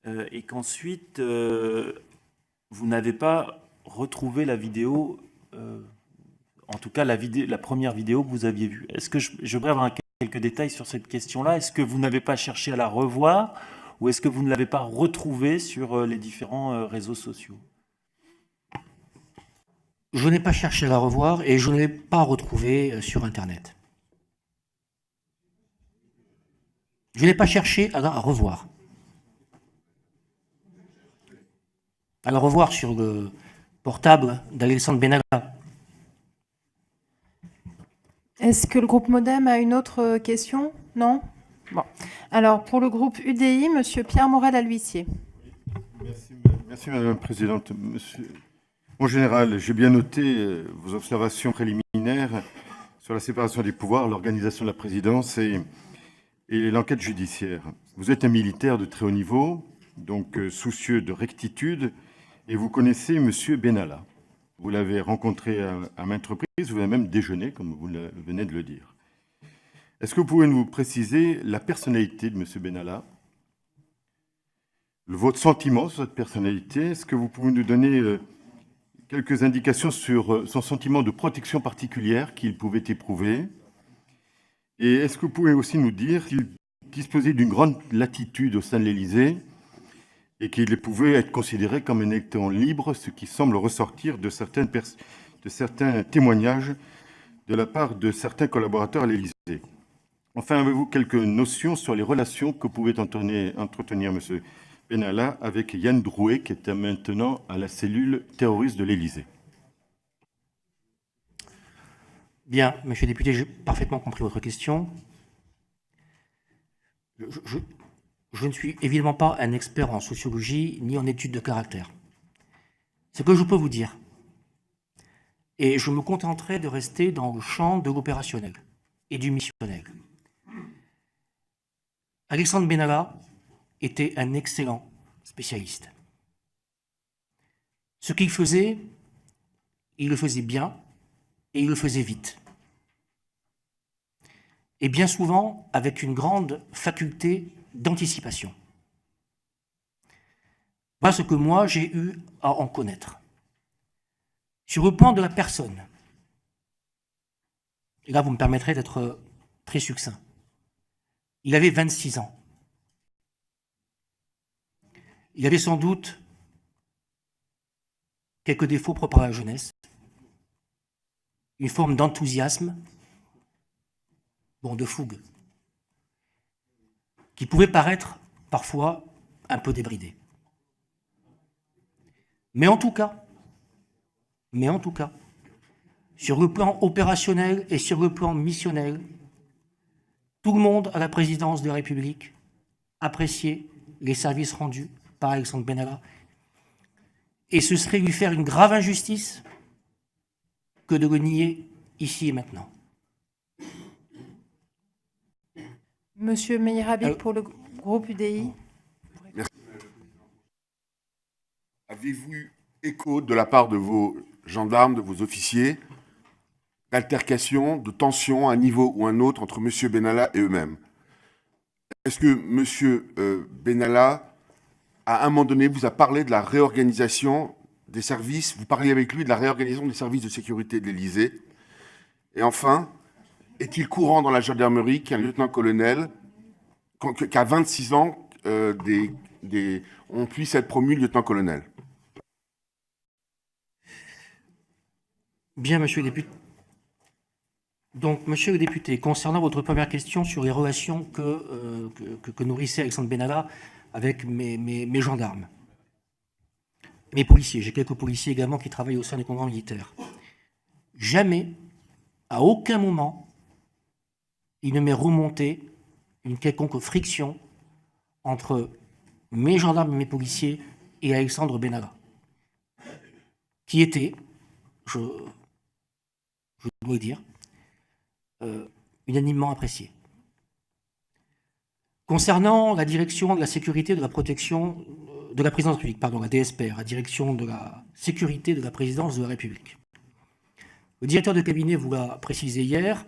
et qu'ensuite vous n'avez pas retrouvé la vidéo, en tout cas la première vidéo que vous aviez vue. Est-ce que je voudrais avoir quelques détails sur cette question-là? Est-ce que vous n'avez pas cherché à la revoir ou est-ce que vous ne l'avez pas retrouvée sur les différents réseaux sociaux? Je n'ai pas cherché à la revoir et je ne l'ai pas retrouvée sur Internet. Je n'ai pas cherché à la revoir. À la revoir sur le portable d'Alexandre Benalla. Est-ce que le groupe MoDem a une autre question? Non? Bon. Alors, pour le groupe UDI, Monsieur Pierre Morel-A-L'Huissier. Merci Madame la Présidente. Mon général, j'ai bien noté vos observations préliminaires sur la séparation des pouvoirs, l'organisation de la présidence et l'enquête judiciaire. Vous êtes un militaire de très haut niveau, donc soucieux de rectitude, et vous connaissez M. Benalla. Vous l'avez rencontré à maintes reprises, vous avez même déjeuné, comme vous venez de le dire. Est-ce que vous pouvez nous préciser la personnalité de M. Benalla, votre sentiment sur cette personnalité? Est-ce que vous pouvez nous donner quelques indications sur son sentiment de protection particulière qu'il pouvait éprouver. Et est-ce que vous pouvez aussi nous dire qu'il disposait d'une grande latitude au sein de l'Élysée et qu'il pouvait être considéré comme un électeur libre, ce qui semble ressortir de certains témoignages de la part de certains collaborateurs à l'Élysée. Enfin, avez-vous quelques notions sur les relations que pouvait entretenir M. Benalla avec Yann Drouet, qui était maintenant à la cellule terroriste de l'Élysée? Bien, monsieur le député, j'ai parfaitement compris votre question. Je ne suis évidemment pas un expert en sociologie ni en études de caractère. Ce que je peux vous dire, et je me contenterai de rester dans le champ de l'opérationnel et du missionnel. Alexandre Benalla était un excellent spécialiste. Ce qu'il faisait, il le faisait bien et il le faisait vite. Et bien souvent avec une grande faculté d'anticipation. Voilà ce que moi j'ai eu à en connaître. Sur le plan de la personne, et là vous me permettrez d'être très succinct, il avait 26 ans. Il avait sans doute quelques défauts propres à la jeunesse, une forme d'enthousiasme, de fougue, qui pouvait paraître parfois un peu débridé. Mais en tout cas, sur le plan opérationnel et sur le plan missionnel, tout le monde à la présidence de la République appréciait les services rendus par Alexandre Benalla, et ce serait lui faire une grave injustice que de le nier ici et maintenant. Monsieur Meyer-Habib pour le groupe UDI. Merci. Avez-vous eu écho de la part de vos gendarmes, de vos officiers, d'altercations, de tensions à un niveau ou un autre entre M. Benalla et eux-mêmes? Est-ce que M. Benalla, à un moment donné, vous a parlé de la réorganisation des services, vous parliez avec lui de la réorganisation des services de sécurité de l'Élysée? Et enfin, est-il courant dans la gendarmerie qu'un lieutenant-colonel, qu'à 26 ans, on puisse être promu lieutenant-colonel? Bien, monsieur le député. Donc, monsieur le député, concernant votre première question sur les relations que nourrissait Alexandre Benalla avec mes gendarmes, mes policiers, j'ai quelques policiers également qui travaillent au sein des commandements militaires. Jamais, à aucun moment, il ne m'est remonté une quelconque friction entre mes gendarmes et mes policiers et Alexandre Benalla, qui était, je dois le dire, unanimement apprécié. Concernant la direction de la sécurité de la protection de la présidence de la République, pardon, la DSPR, la direction de la sécurité de la présidence de la République. Le directeur de cabinet vous l'a précisé hier,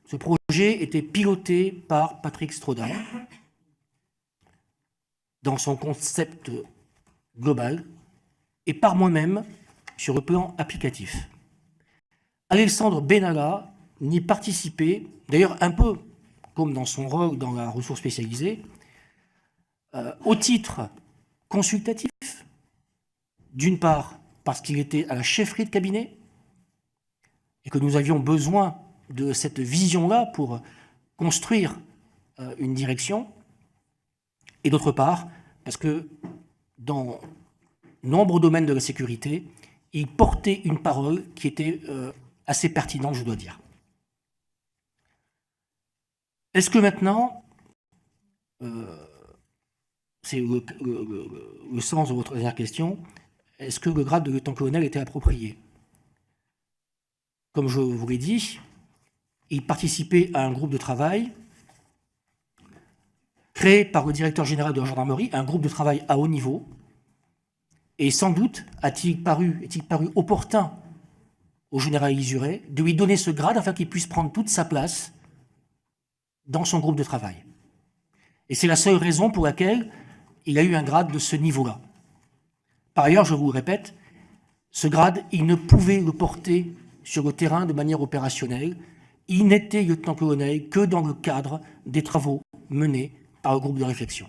ce projet était piloté par Patrick Strodin dans son concept global et par moi-même sur le plan applicatif. Alexandre Benalla n'y participait, d'ailleurs un peu comme dans son rôle dans la ressource spécialisée, au titre consultatif, d'une part parce qu'il était à la chefferie de cabinet et que nous avions besoin de cette vision-là pour construire une direction, et d'autre part, parce que dans nombreux domaines de la sécurité, il portait une parole qui était assez pertinente, je dois dire. Est-ce que maintenant, c'est le sens de votre dernière question, est-ce que le grade de lieutenant-colonel était approprié? Comme je vous l'ai dit, il participait à un groupe de travail créé par le directeur général de la gendarmerie, un groupe de travail à haut niveau, et sans doute est-il paru opportun au général Lisuret de lui donner ce grade afin qu'il puisse prendre toute sa place dans son groupe de travail. Et c'est la seule raison pour laquelle il a eu un grade de ce niveau-là. Par ailleurs, je vous le répète, Ce grade, il ne pouvait le porter sur le terrain de manière opérationnelle. Il n'était lieutenant-colonel que dans le cadre des travaux menés par le groupe de réflexion.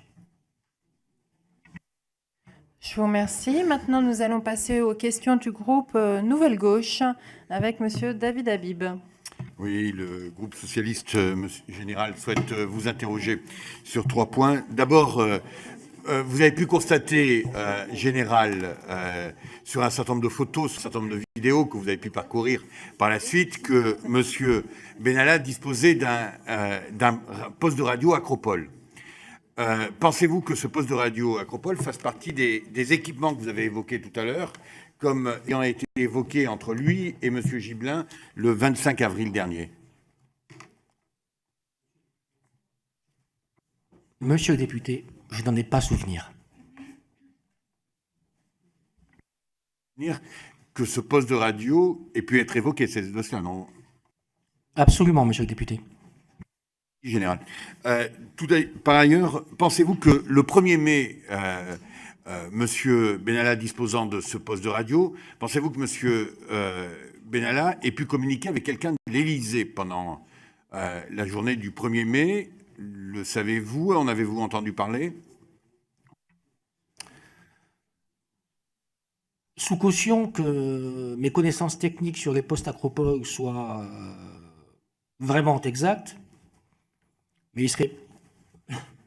Je vous remercie. Maintenant, nous allons passer aux questions du groupe Nouvelle Gauche avec Monsieur David Habib. Oui, le groupe socialiste, Monsieur le Général, souhaite vous interroger sur 3 points. D'abord, vous avez pu constater, Général, sur un certain nombre de photos, sur un certain nombre de vidéos que vous avez pu parcourir par la suite, que Monsieur Benalla disposait d'un poste de radio Acropole. Pensez-vous que ce poste de radio Acropole fasse partie des équipements que vous avez évoqués tout à l'heure, comme ayant été évoqué entre lui et M. Gibelin le 25 avril dernier? Monsieur le député, je n'en ai pas souvenir. Que ce poste de radio ait pu être évoqué, c'est cela, non? Absolument, monsieur le député. Général. Par ailleurs, pensez-vous que le 1er mai, M. Benalla disposant de ce poste de radio, pensez-vous que M. Benalla ait pu communiquer avec quelqu'un de l'Élysée pendant la journée du 1er mai? Le savez-vous? En avez-vous entendu parler? Sous caution que mes connaissances techniques sur les postes Acropole soient vraiment exactes, mais il serait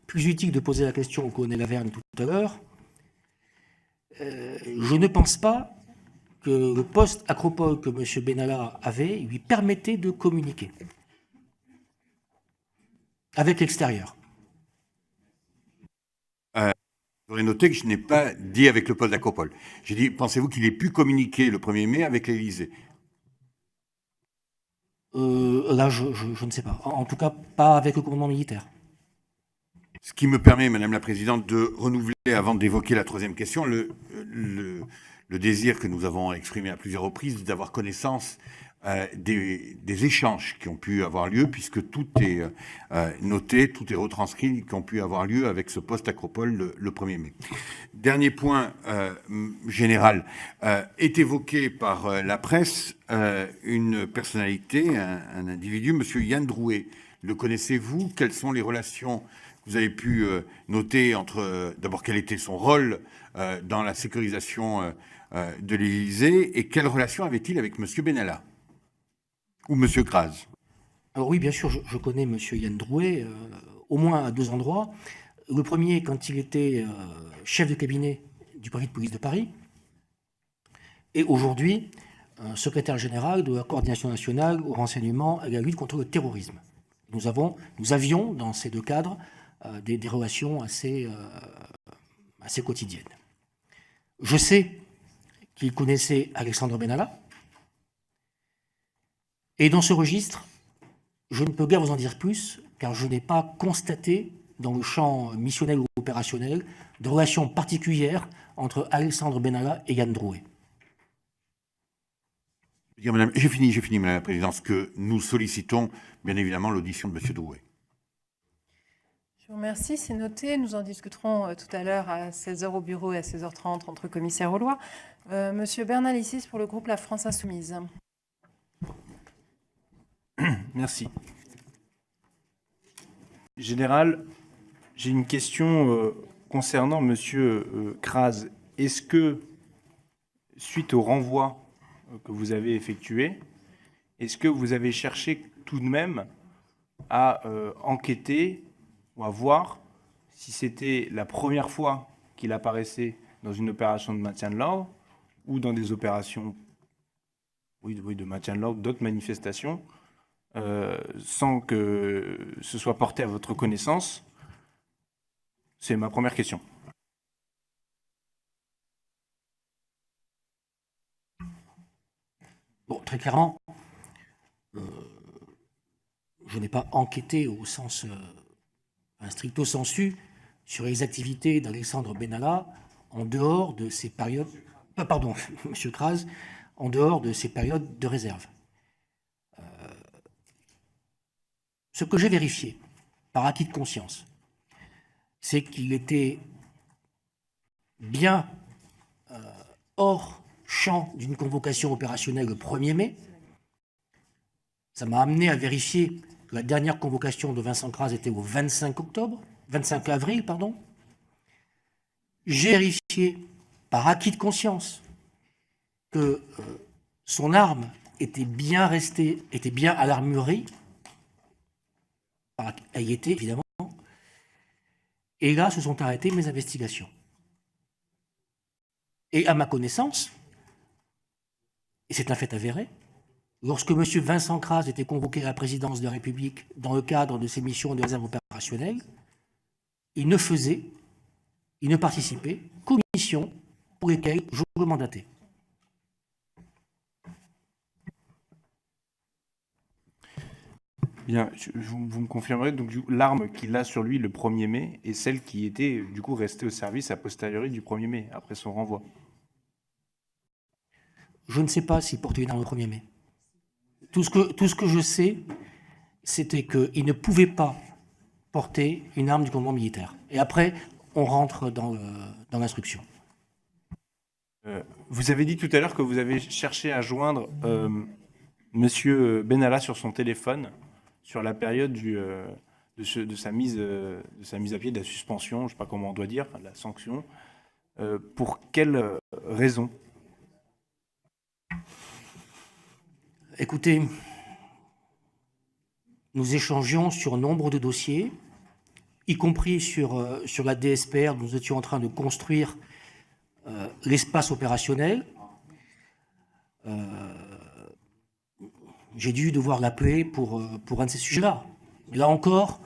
plus utile de poser la question au colonel Laverne tout à l'heure. Je ne pense pas que le poste Acropole que M. Benalla avait lui permettait de communiquer avec l'extérieur. J'aurais noté que je n'ai pas dit avec le poste d'Acropole. J'ai dit, pensez-vous qu'il ait pu communiquer le 1er mai avec l'Élysée? Là, je ne sais pas. En tout cas, pas avec le commandement militaire. Ce qui me permet, Madame la Présidente, de renouveler, avant d'évoquer la 3e question, le désir que nous avons exprimé à plusieurs reprises d'avoir connaissance des échanges qui ont pu avoir lieu, puisque tout est noté, tout est retranscrit, qui ont pu avoir lieu avec ce poste Acropole le 1er mai. Dernier point, Général, est évoqué par la presse une personnalité, un individu, M. Yann Drouet. Le connaissez-vous? Quelles sont les relations que vous avez pu noter entre, d'abord, quel était son rôle dans la sécurisation de l'Élysée, et quelle relation avait-il avec M. Benalla ou M. Graz? Alors oui, bien sûr, je connais M. Yann Drouet, au moins à 2 endroits. Le premier, quand il était chef de cabinet du préfet de police de Paris, et aujourd'hui, secrétaire général de la coordination nationale au renseignement et à la lutte contre le terrorisme. Nous avions, dans ces 2 cadres, des relations assez quotidiennes. Je sais qu'il connaissait Alexandre Benalla, et dans ce registre, je ne peux guère vous en dire plus, car je n'ai pas constaté, dans le champ missionnel ou opérationnel, de relation particulière entre Alexandre Benalla et Yann Drouet. J'ai fini, Madame la Présidente, que nous sollicitons, bien évidemment, l'audition de M. Drouet. Je vous remercie, c'est noté. Nous en discuterons tout à l'heure à 16h au bureau et à 16h30 entre commissaires aux lois. Monsieur Bernalicis pour le groupe La France Insoumise. Merci. Général, j'ai une question concernant Monsieur Graz. Est-ce que, suite au renvoi que vous avez effectué, est-ce que vous avez cherché tout de même à enquêter ou à voir si c'était la première fois qu'il apparaissait dans une opération de maintien de l'ordre ou dans des opérations de maintien de l'ordre, d'autres manifestations, sans que ce soit porté à votre connaissance? C'est ma première question. Bon, très clairement, je n'ai pas enquêté au sens stricto sensu sur les activités d'Alexandre Benalla en dehors de ces périodes, pardon, Monsieur Graz, en dehors de ces périodes de réserve. Ce que j'ai vérifié, par acquis de conscience, c'est qu'il était bien hors champ d'une convocation opérationnelle le 1er mai. Ça m'a amené à vérifier que la dernière convocation de Vincent Cras était au 25 avril. J'ai vérifié par acquis de conscience que son arme était bien à l'armurerie. Elle y était, évidemment. Et là, se sont arrêtées mes investigations. Et à ma connaissance, et c'est un fait avéré, lorsque M. Vincent Cras était convoqué à la présidence de la République dans le cadre de ses missions de réserve opérationnelle, il ne participait qu'aux missions pour lesquelles je le mandatais. Bien, vous me confirmerez, donc l'arme qu'il a sur lui le 1er mai est celle qui était du coup restée au service a posteriori du 1er mai, après son renvoi. Je ne sais pas s'il portait une arme le 1er mai. Tout ce que je sais, c'était qu'il ne pouvait pas porter une arme du commandement militaire. Et après, on rentre dans l'instruction. Vous avez dit tout à l'heure que vous avez cherché à joindre Monsieur Benalla sur son téléphone sur la période de sa mise à pied, de la suspension, je ne sais pas comment on doit dire, enfin, de la sanction. Pour quelle raison? Écoutez, nous échangions sur nombre de dossiers, y compris sur la DSPR, nous étions en train de construire l'espace opérationnel. J'ai dû devoir l'appeler pour un de ces sujets-là. Là encore,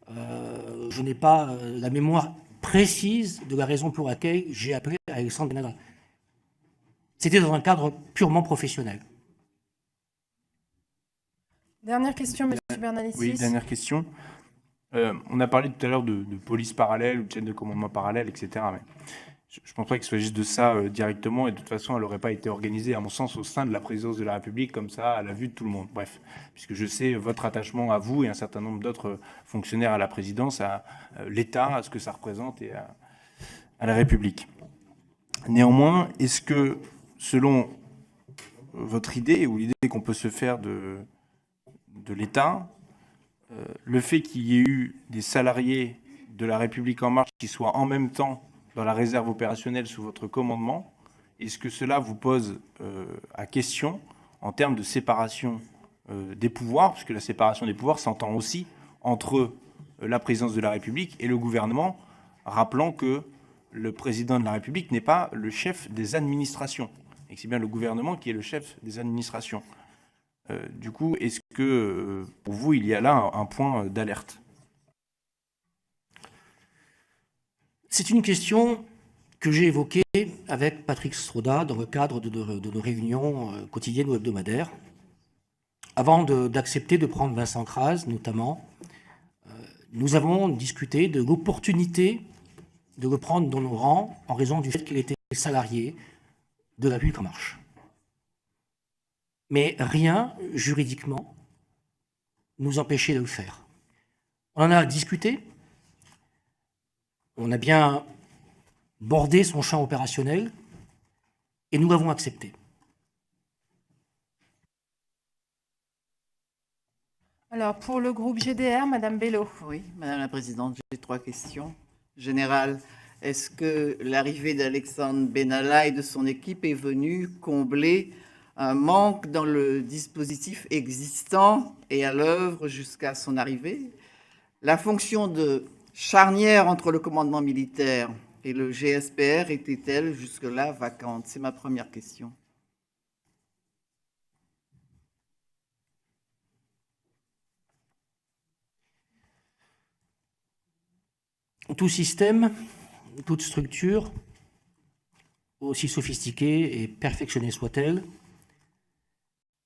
je n'ai pas la mémoire précise de la raison pour laquelle j'ai appelé Alexandre Benalla. C'était dans un cadre purement professionnel. Dernière question, M. Bernalicis. Oui, dernière question. On a parlé tout à l'heure de police parallèle ou de chaîne de commandement parallèle, etc. Mais je ne pense pas qu'il soit juste de ça directement, et de toute façon, elle n'aurait pas été organisée, à mon sens, au sein de la présidence de la République, comme ça, à la vue de tout le monde. Bref, puisque je sais votre attachement à vous et un certain nombre d'autres fonctionnaires à la présidence, à l'État, à ce que ça représente et à la République. Néanmoins, est-ce que, selon votre idée, ou l'idée qu'on peut se faire de l'État, le fait qu'il y ait eu des salariés de la République En Marche qui soient en même temps dans la réserve opérationnelle sous votre commandement, est-ce que cela vous pose à question en termes de séparation des pouvoirs, puisque la séparation des pouvoirs s'entend aussi entre la présidence de la République et le gouvernement, rappelant que le président de la République n'est pas le chef des administrations, et que c'est bien le gouvernement qui est le chef des administrations. Du coup, est-ce que pour vous, il y a là un point d'alerte ? C'est une question que j'ai évoquée avec Patrick Stroda dans le cadre de nos réunions quotidiennes ou hebdomadaires, avant d'accepter de prendre Vincent Cras, notamment. Nous avons discuté de l'opportunité de le prendre dans nos rangs en raison du fait qu'il était salarié de la République En Marche. Mais rien, juridiquement, nous empêchait de le faire. On en a discuté. On a bien bordé son champ opérationnel et nous l'avons accepté. Alors, pour le groupe GDR, Madame Bello. Oui, Madame la Présidente, j'ai 3 questions. Générale, est-ce que l'arrivée d'Alexandre Benalla et de son équipe est venue combler un manque dans le dispositif existant et à l'œuvre jusqu'à son arrivée? La fonction de charnière entre le commandement militaire et le GSPR était-elle jusque-là vacante? C'est ma première question. Tout système, toute structure, aussi sophistiquée et perfectionnée soit-elle,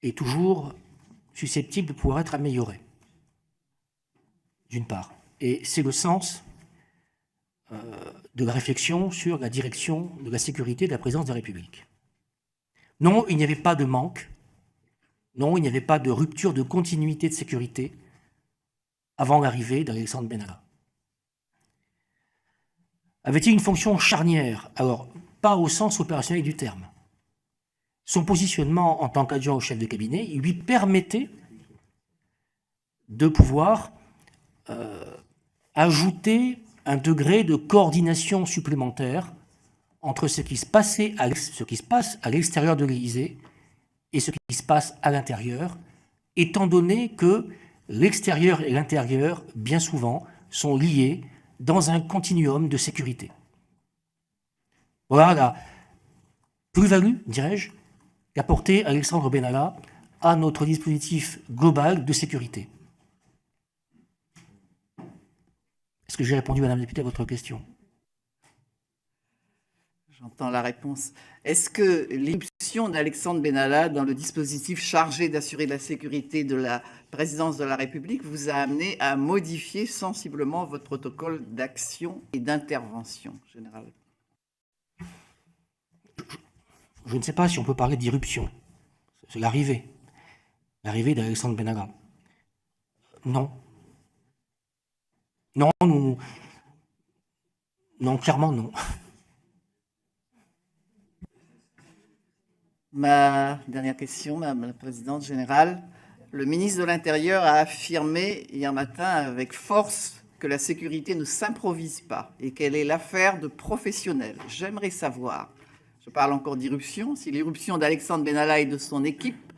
est toujours susceptible de pouvoir être améliorée, d'une part. Et c'est le sens de la réflexion sur la direction de la sécurité de la présidence de la République. Non, il n'y avait pas de manque, non, il n'y avait pas de rupture de continuité de sécurité avant l'arrivée d'Alexandre Benalla. Avait-il une fonction charnière? Alors, pas au sens opérationnel du terme, son positionnement en tant qu'adjoint au chef de cabinet lui permettait de pouvoir ajouter un degré de coordination supplémentaire entre ce qui se passe à l'extérieur de l'Élysée et ce qui se passe à l'intérieur, étant donné que l'extérieur et l'intérieur, bien souvent, sont liés dans un continuum de sécurité. Voilà la plus-value, dirais-je, qu'apportait Alexandre Benalla à notre dispositif global de sécurité. Est-ce que j'ai répondu, Madame la députée, à votre question? J'entends la réponse. Est-ce que l'irruption d'Alexandre Benalla dans le dispositif chargé d'assurer la sécurité de la présidence de la République vous a amené à modifier sensiblement votre protocole d'action et d'intervention générale? Je ne sais pas si on peut parler d'irruption. C'est l'arrivée d'Alexandre Benalla. Non. Non, clairement non. Ma dernière question, Madame la Présidente générale. Le ministre de l'Intérieur a affirmé hier matin avec force que la sécurité ne s'improvise pas et qu'elle est l'affaire de professionnels. J'aimerais savoir, je parle encore d'irruption, si l'irruption d'Alexandre Benalla et de son équipe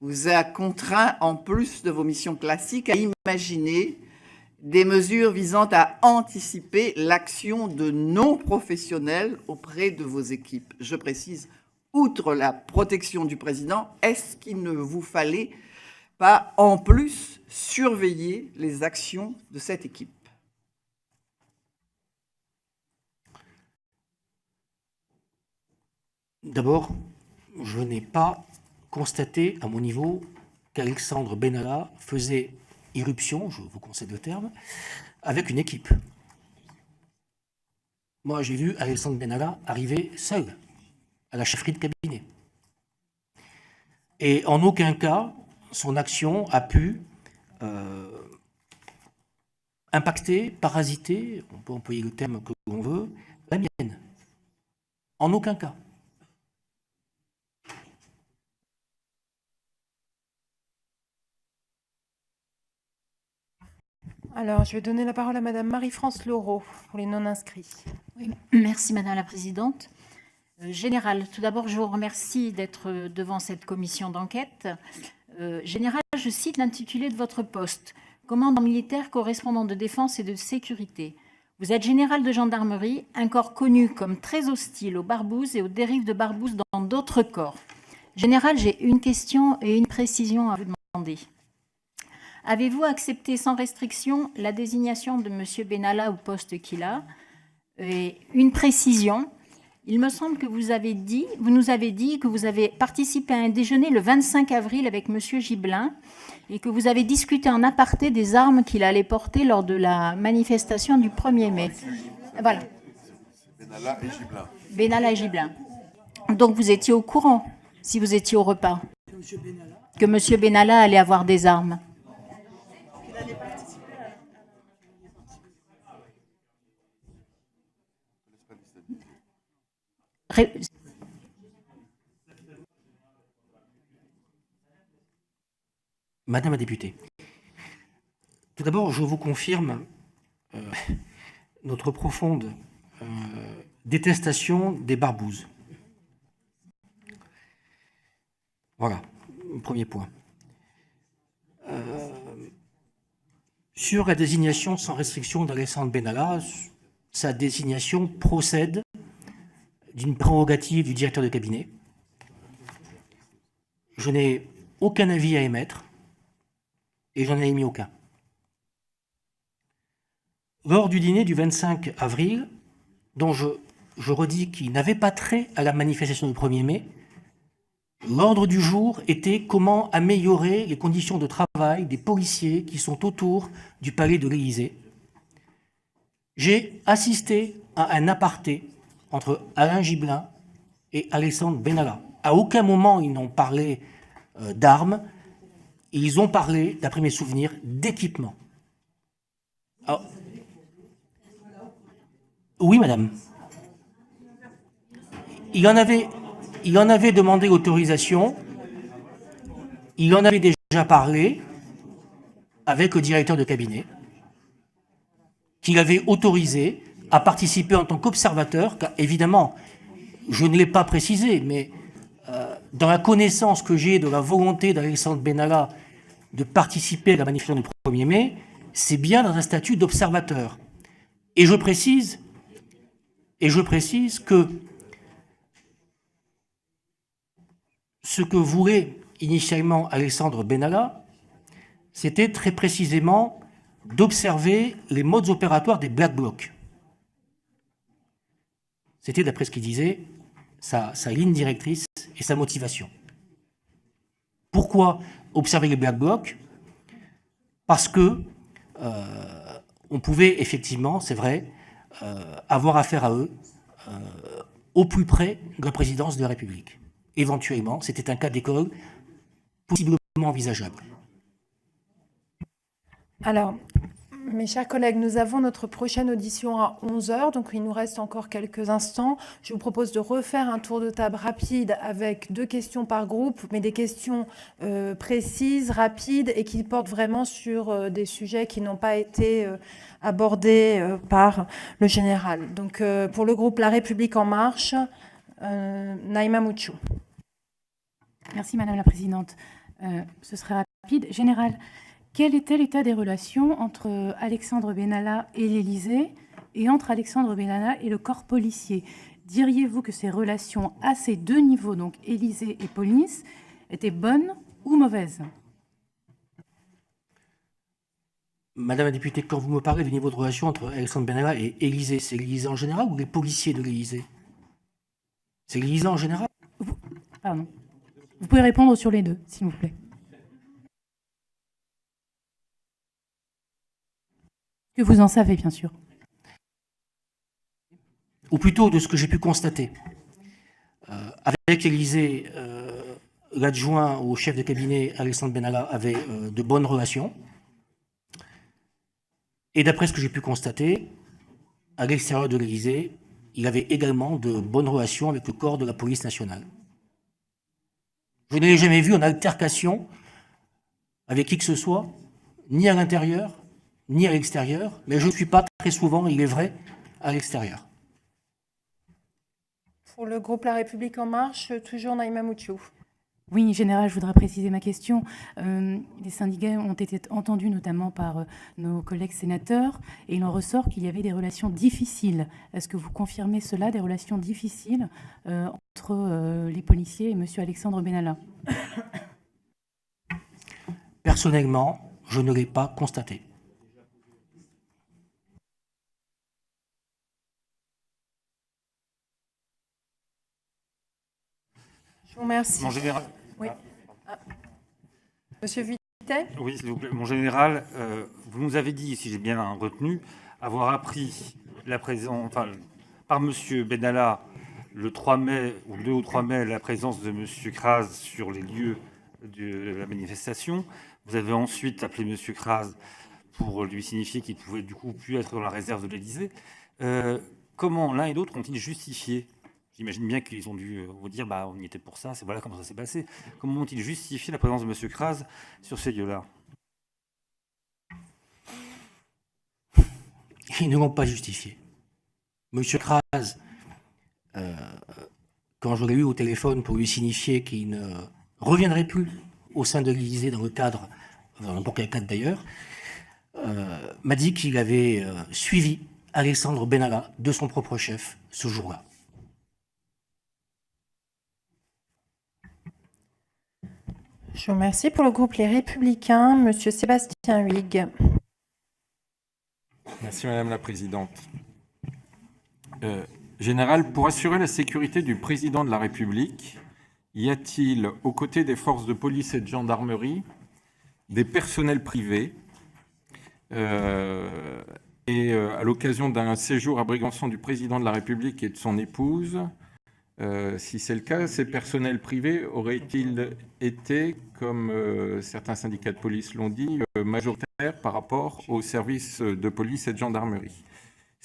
vous a contraint, en plus de vos missions classiques, à imaginer des mesures visant à anticiper l'action de non-professionnels auprès de vos équipes. Je précise, outre la protection du président, est-ce qu'il ne vous fallait pas en plus surveiller les actions de cette équipe? D'abord, je n'ai pas constaté à mon niveau qu'Alexandre Benalla faisait irruption, je vous concède le terme, avec une équipe. Moi, j'ai vu Alexandre Benalla arriver seul à la chefferie de cabinet. Et en aucun cas, son action a pu impacter, parasiter, on peut employer le terme que l'on veut, la mienne. En aucun cas. Alors, je vais donner la parole à Madame Marie-France Leroux pour les non-inscrits. Oui, merci Madame la Présidente. Général, tout d'abord, je vous remercie d'être devant cette commission d'enquête. Général, je cite l'intitulé de votre poste, commandant militaire correspondant de défense et de sécurité. Vous êtes général de gendarmerie, un corps connu comme très hostile aux barbouzes et aux dérives de barbouzes dans d'autres corps. Général, j'ai une question et une précision à vous demander. Avez-vous accepté sans restriction la désignation de M. Benalla au poste qu'il a? Et une précision, il me semble que vous nous avez dit que vous avez participé à un déjeuner le 25 avril avec M. Gibelin et que vous avez discuté en aparté des armes qu'il allait porter lors de la manifestation du 1er mai. Voilà. Benalla et Gibelin. Benalla et Gibelin. Donc vous étiez au courant, si vous étiez au repas, que M. Benalla allait avoir des armes. Madame la députée, tout d'abord, je vous confirme notre profonde détestation des barbouzes. Voilà, premier point. Sur la désignation sans restriction d'Alexandre Benalla, sa désignation procède d'une prérogative du directeur de cabinet. Je n'ai aucun avis à émettre et j'en ai émis aucun. Lors du dîner du 25 avril, dont je redis qu'il n'avait pas trait à la manifestation du 1er mai, l'ordre du jour était comment améliorer les conditions de travail des policiers qui sont autour du palais de l'Élysée. J'ai assisté à un aparté entre Alain Gibelin et Alexandre Benalla. À aucun moment ils n'ont parlé d'armes, ils ont parlé, d'après mes souvenirs, d'équipement. Alors, oui, madame. Il y en avait il en avait demandé l'autorisation, il en avait déjà parlé avec le directeur de cabinet, qu'il avait autorisé à participer en tant qu'observateur, car évidemment, je ne l'ai pas précisé, mais dans la connaissance que j'ai de la volonté d'Alexandre Benalla de participer à la manifestation du 1er mai, c'est bien dans un statut d'observateur. Et je précise que ce que voulait initialement Alexandre Benalla, c'était très précisément d'observer les modes opératoires des Black Blocs. C'était, d'après ce qu'il disait, sa ligne directrice et sa motivation. Pourquoi observer les Black Blocs? Parce que on pouvait effectivement, c'est vrai, avoir affaire à eux au plus près de la présidence de la République. Éventuellement, c'était un cas d'école possiblement envisageable. Alors, mes chers collègues, nous avons notre prochaine audition à 11h, donc il nous reste encore quelques instants. Je vous propose de refaire un tour de table rapide avec 2 questions par groupe, mais des questions précises, rapides et qui portent vraiment sur des sujets qui n'ont pas été abordés par le général. Donc, pour le groupe La République En Marche, Naïma Mouchou. Merci Madame la Présidente. Ce sera rapide. Général, quel était l'état des relations entre Alexandre Benalla et l'Élysée et entre Alexandre Benalla et le corps policier? Diriez-vous que ces relations à ces 2 niveaux, donc Élysée et police, étaient bonnes ou mauvaises? Madame la députée, quand vous me parlez du niveau de relation entre Alexandre Benalla et l'Élysée, c'est l'Élysée en général ou les policiers de l'Élysée? C'est l'Élysée en général? Pardon. Vous pouvez répondre sur les 2, s'il vous plaît. Que vous en savez, bien sûr. Ou plutôt de ce que j'ai pu constater. Avec l'Élysée, l'adjoint au chef de cabinet, Alexandre Benalla, avait de bonnes relations. Et d'après ce que j'ai pu constater, à l'extérieur de l'Élysée, il avait également de bonnes relations avec le corps de la police nationale. Je ne l'ai jamais vu en altercation avec qui que ce soit, ni à l'intérieur, ni à l'extérieur, mais je ne suis pas très souvent, il est vrai, à l'extérieur. Pour le groupe La République En Marche, toujours Naïma Mouchou. Oui, Général, je voudrais préciser ma question. Les syndicats ont été entendus notamment par nos collègues sénateurs et il en ressort qu'il y avait des relations difficiles. Est-ce que vous confirmez cela, des relations difficiles entre les policiers et M. Alexandre Benalla? Personnellement, je ne l'ai pas constaté. Je vous remercie. Mon général. Oui. Ah. Monsieur Vuittel. Oui, s'il vous plaît. Mon général, vous nous avez dit, si j'ai bien retenu, avoir appris la présence, par M. Benalla le 3 mai, ou le 2 ou 3 mai, la présence de M. Kras sur les lieux de la manifestation. Vous avez ensuite appelé M. Kras pour lui signifier qu'il pouvait du coup plus être dans la réserve de l'Élysée. Comment l'un et l'autre ont-ils justifié? J'imagine bien qu'ils ont dû vous dire on y était pour ça, c'est voilà comment ça s'est passé. Comment ont-ils justifié la présence de M. Kras sur ces lieux-là? Ils ne l'ont pas justifié. M. Kras, quand je l'ai eu au téléphone pour lui signifier qu'il ne reviendrait plus au sein de l'Élysée dans le cadre, dans n'importe quel cadre d'ailleurs, m'a dit qu'il avait suivi Alexandre Benalla de son propre chef ce jour-là. Je vous remercie. Pour le groupe Les Républicains, Monsieur Sébastien Huyghe. Merci Madame la Présidente. Général, pour assurer la sécurité du président de la République, y a-t-il, aux côtés des forces de police et de gendarmerie, des personnels privés et à l'occasion d'un séjour à Brégançon du président de la République et de son épouse, si c'est le cas, ces personnels privés auraient-ils été, comme certains syndicats de police l'ont dit, majoritaires par rapport aux services de police et de gendarmerie?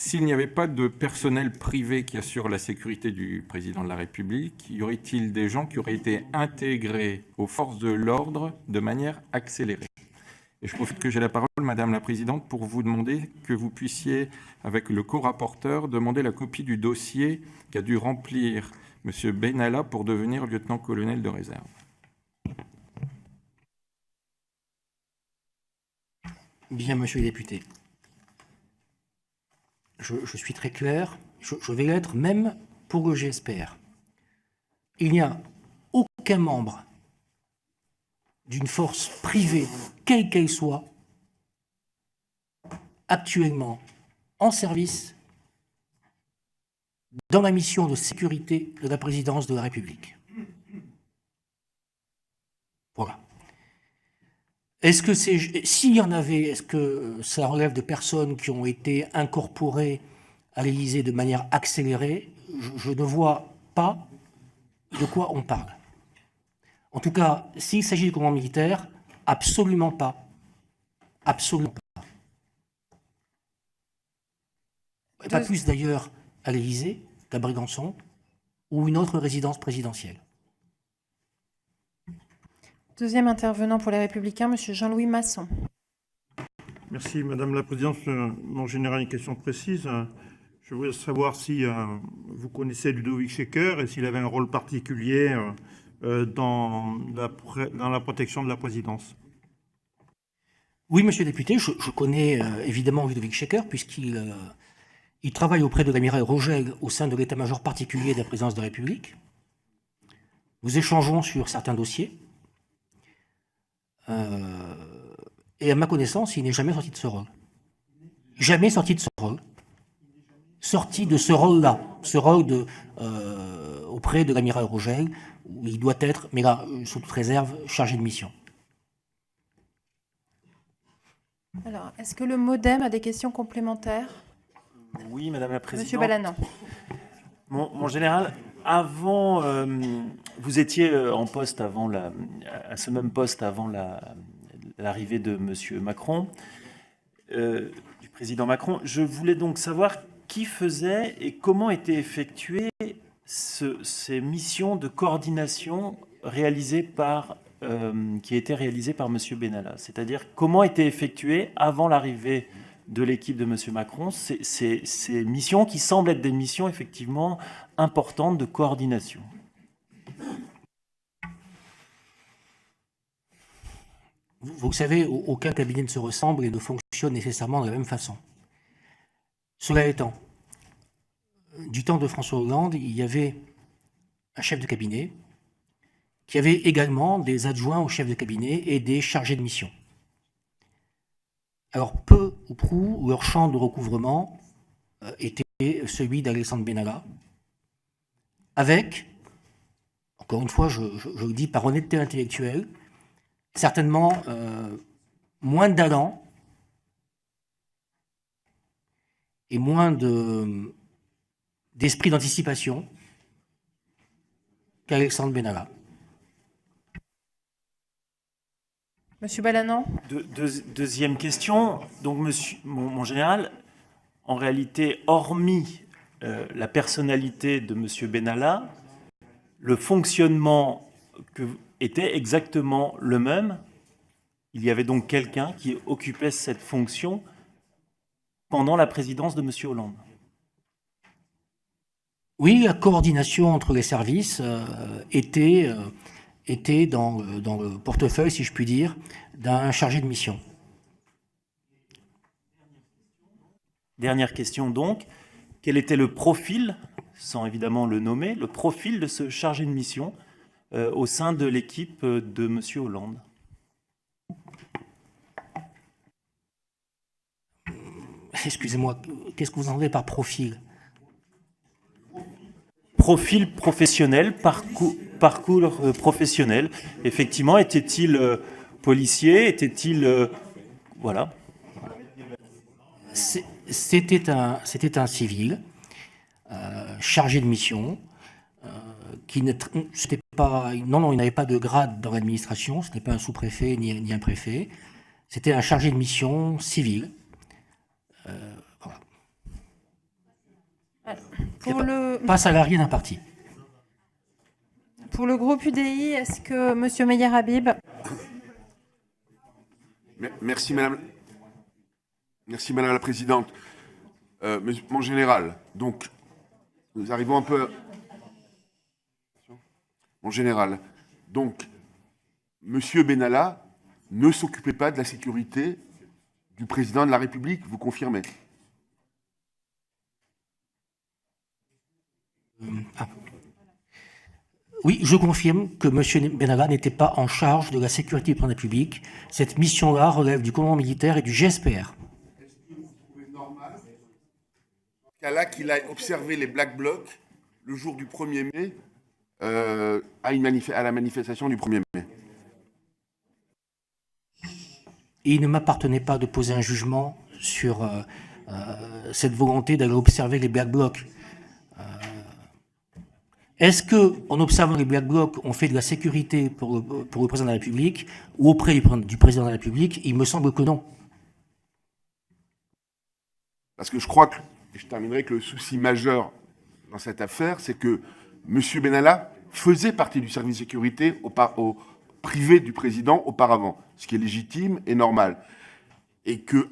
s'il n'y avait pas de personnel privé qui assure la sécurité du président de la République, y aurait-il des gens qui auraient été intégrés aux forces de l'ordre de manière accélérée? Et je profite que j'ai la parole, Madame la Présidente, pour vous demander que vous puissiez, avec le co-rapporteur, demander la copie du dossier qu'a dû remplir M. Benalla pour devenir lieutenant-colonel de réserve. Bien, monsieur le député. Je suis très clair, je vais l'être même pour le GSPR. Il n'y a aucun membre d'une force privée, quelle qu'elle soit, actuellement en service dans la mission de sécurité de la présidence de la République. Voilà. Est-ce que s'il y en avait, est-ce que ça relève de personnes qui ont été incorporées à l'Élysée de manière accélérée? Je ne vois pas de quoi on parle. En tout cas, s'il s'agit du commandement militaire, absolument pas. Absolument pas. Pas plus d'ailleurs à l'Élysée qu'à Brégançon ou une autre résidence présidentielle. Deuxième intervenant pour les Républicains, M. Jean-Louis Masson. Merci, Madame la Présidente. Mon général, une question précise. Je voudrais savoir si vous connaissez Ludovic Schecker et s'il avait un rôle particulier dans la protection de la présidence. Oui, monsieur le député, je connais évidemment Ludovic Schecker, puisqu'il il travaille auprès de l'amiral Rogel au sein de l'état-major particulier de la présidence de la République. Nous échangeons sur certains dossiers. Et à ma connaissance, il n'est jamais sorti de ce rôle. Jamais sorti de ce rôle. Sorti de ce rôle-là, ce rôle auprès de l'amiral Rogel, où il doit être, mais là, sous toute réserve, chargé de mission. Alors, est-ce que le MoDem a des questions complémentaires? Oui, Madame la Présidente. Monsieur Balanant. Mon général, avant, vous étiez en poste à ce même poste avant l'arrivée de Monsieur Macron, du président Macron. Je voulais donc savoir qui faisait et comment étaient effectuées ces missions de coordination qui étaient réalisées par Monsieur Benalla. C'est-à-dire comment étaient effectuées avant l'arrivée de l'équipe de M. Macron, ces missions qui semblent être des missions effectivement importantes de coordination. Vous savez, aucun cabinet ne se ressemble et ne fonctionne nécessairement de la même façon. Cela étant, du temps de François Hollande, il y avait un chef de cabinet qui avait également des adjoints au chef de cabinet et des chargés de mission. Alors, peu ou prou, leur champ de recouvrement était celui d'Alexandre Benalla, avec, encore une fois, je le dis par honnêteté intellectuelle, certainement moins d'allant et moins d'esprit d'anticipation qu'Alexandre Benalla. Monsieur Balanant. Deuxième question. Donc, mon général, en réalité, hormis la personnalité de Monsieur Benalla, le fonctionnement était exactement le même. Il y avait donc quelqu'un qui occupait cette fonction pendant la présidence de Monsieur Hollande. Oui, la coordination entre les services était dans le portefeuille, si je puis dire, d'un chargé de mission. Dernière question donc. Quel était le profil, sans évidemment le nommer, le profil de ce chargé de mission au sein de l'équipe de M. Hollande? Excusez-moi, qu'est-ce que vous entendez par profil? Profil professionnel, parcours professionnel. Effectivement, était-il policier? Était-il... voilà. C'était un civil chargé de mission qui n'était pas... Non, il n'avait pas de grade dans l'administration, ce n'était pas un sous-préfet ni un préfet. C'était un chargé de mission civil. Voilà. Pas salarié d'un parti. Pour le groupe UDI, est-ce que M. Meyer Habib... Merci, Madame la Présidente. Mon général, donc, nous arrivons un peu... Mon général, donc, M. Benalla ne s'occupait pas de la sécurité du président de la République, vous confirmez? Oui, je confirme que M. Benalla n'était pas en charge de la sécurité du président de la République. Cette mission-là relève du commandement militaire et du GSPR. Est-ce que vous trouvez normal, dans ce cas-là, qu'il aille observer les Black Blocs le jour du 1er mai à la manifestation du 1er mai? Et il ne m'appartenait pas de poser un jugement sur cette volonté d'aller observer les Black Blocs. Est-ce qu'en observant les Black Blocs, on fait de la sécurité pour le président de la République ou auprès du président de la République? Il me semble que non. Parce que je crois que, et je terminerai, que le souci majeur dans cette affaire, c'est que M. Benalla faisait partie du service de sécurité au privé du président auparavant, ce qui est légitime et normal. Et que,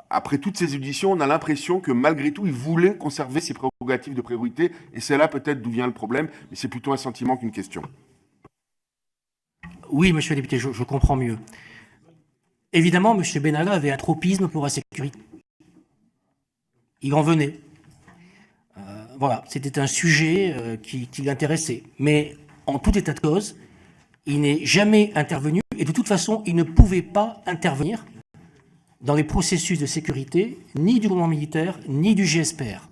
après toutes ces auditions, on a l'impression que malgré tout, il voulait conserver ses prérogatives de priorité, et c'est là peut-être d'où vient le problème, mais c'est plutôt un sentiment qu'une question. Oui, monsieur le député, je comprends mieux. Évidemment, M. Benalla avait un tropisme pour la sécurité. Il en venait. Voilà, c'était un sujet qui l'intéressait. Mais en tout état de cause, il n'est jamais intervenu, et de toute façon, il ne pouvait pas intervenir dans les processus de sécurité, ni du gouvernement militaire, ni du GSPR.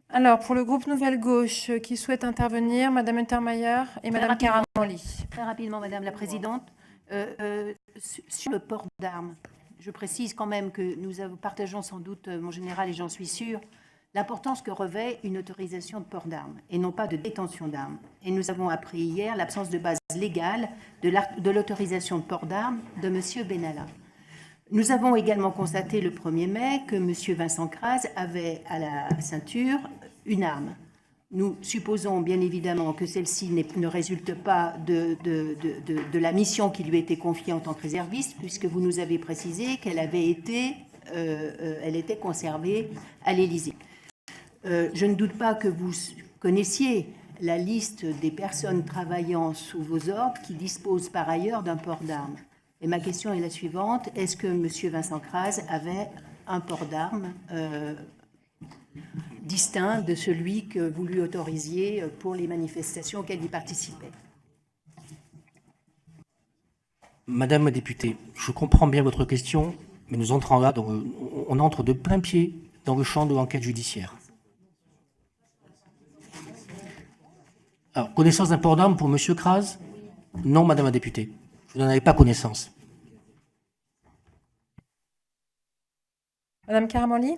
Alors, pour le groupe Nouvelle Gauche, qui souhaite intervenir, Madame Untermaier et Madame Karamanli. Très rapidement, Madame la Présidente. Sur le port d'armes, je précise quand même que nous partageons sans doute, mon général, et j'en suis sûr, l'importance que revêt une autorisation de port d'armes et non pas de détention d'armes. Et nous avons appris hier l'absence de base légale de l'autorisation de port d'armes de M. Benalla. Nous avons également constaté le 1er mai que M. Vincent Crase avait à la ceinture une arme. Nous supposons bien évidemment que celle-ci ne résulte pas de la mission qui lui a été confiée en tant que réserviste, puisque vous nous avez précisé qu'elle était conservée à l'Élysée. Je ne doute pas que vous connaissiez la liste des personnes travaillant sous vos ordres qui disposent par ailleurs d'un port d'armes. Et ma question est la suivante. Est-ce que M. Vincent Crase avait un port d'armes distinct de celui que vous lui autorisiez pour les manifestations auxquelles il participait? Madame la députée, je comprends bien votre question, mais nous entrons là, on entre de plein pied dans le champ de l'enquête judiciaire. Alors, connaissance d'un port d'armes pour M. Crase? Non, Madame la députée. Je n'en avais pas connaissance. Madame Karamanli.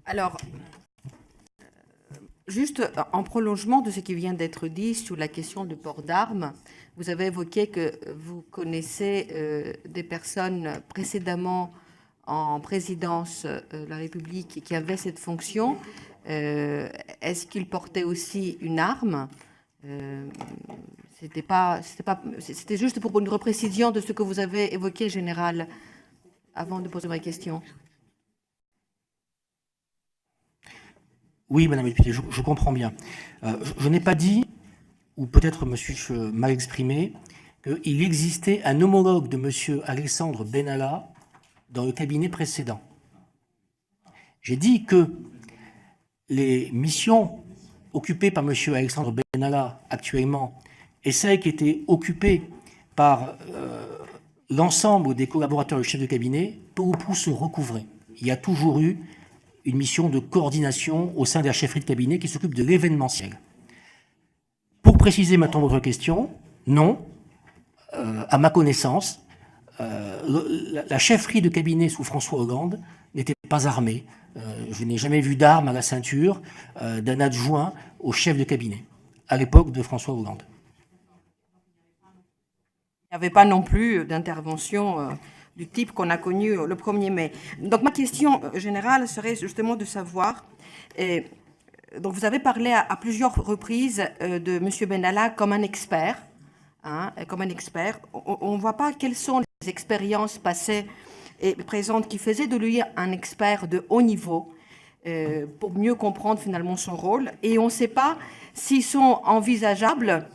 Alors, juste en prolongement de ce qui vient d'être dit sur la question du port d'armes, vous avez évoqué que vous connaissez des personnes précédemment en présidence de la République qui avaient cette fonction. Est-ce qu'ils portaient aussi une arme? C'était juste pour une reprécision de ce que vous avez évoqué, Général, avant de poser ma question. Oui, Madame la députée, je comprends bien. Je n'ai pas dit, ou peut-être me suis-je mal exprimé, qu'il existait un homologue de M. Alexandre Benalla dans le cabinet précédent. J'ai dit que les missions occupées par M. Alexandre Benalla actuellement et celles qui étaient occupées par l'ensemble des collaborateurs du chef de cabinet peuvent se recouvrer. Il y a toujours eu une mission de coordination au sein de la chefferie de cabinet qui s'occupe de l'événementiel. Pour préciser maintenant votre question, non, à ma connaissance, la chefferie de cabinet sous François Hollande n'était pas armée. Je n'ai jamais vu d'armes à la ceinture d'un adjoint au chef de cabinet, à l'époque de François Hollande. Il n'y avait pas non plus d'intervention du type qu'on a connu le 1er mai. Donc ma question générale serait justement de savoir, donc vous avez parlé à plusieurs reprises de M. Benalla comme un expert, comme un expert. On ne voit pas quelles sont les expériences passées et présentes qui faisaient de lui un expert de haut niveau, pour mieux comprendre finalement son rôle. Et on ne sait pas s'ils sont envisageables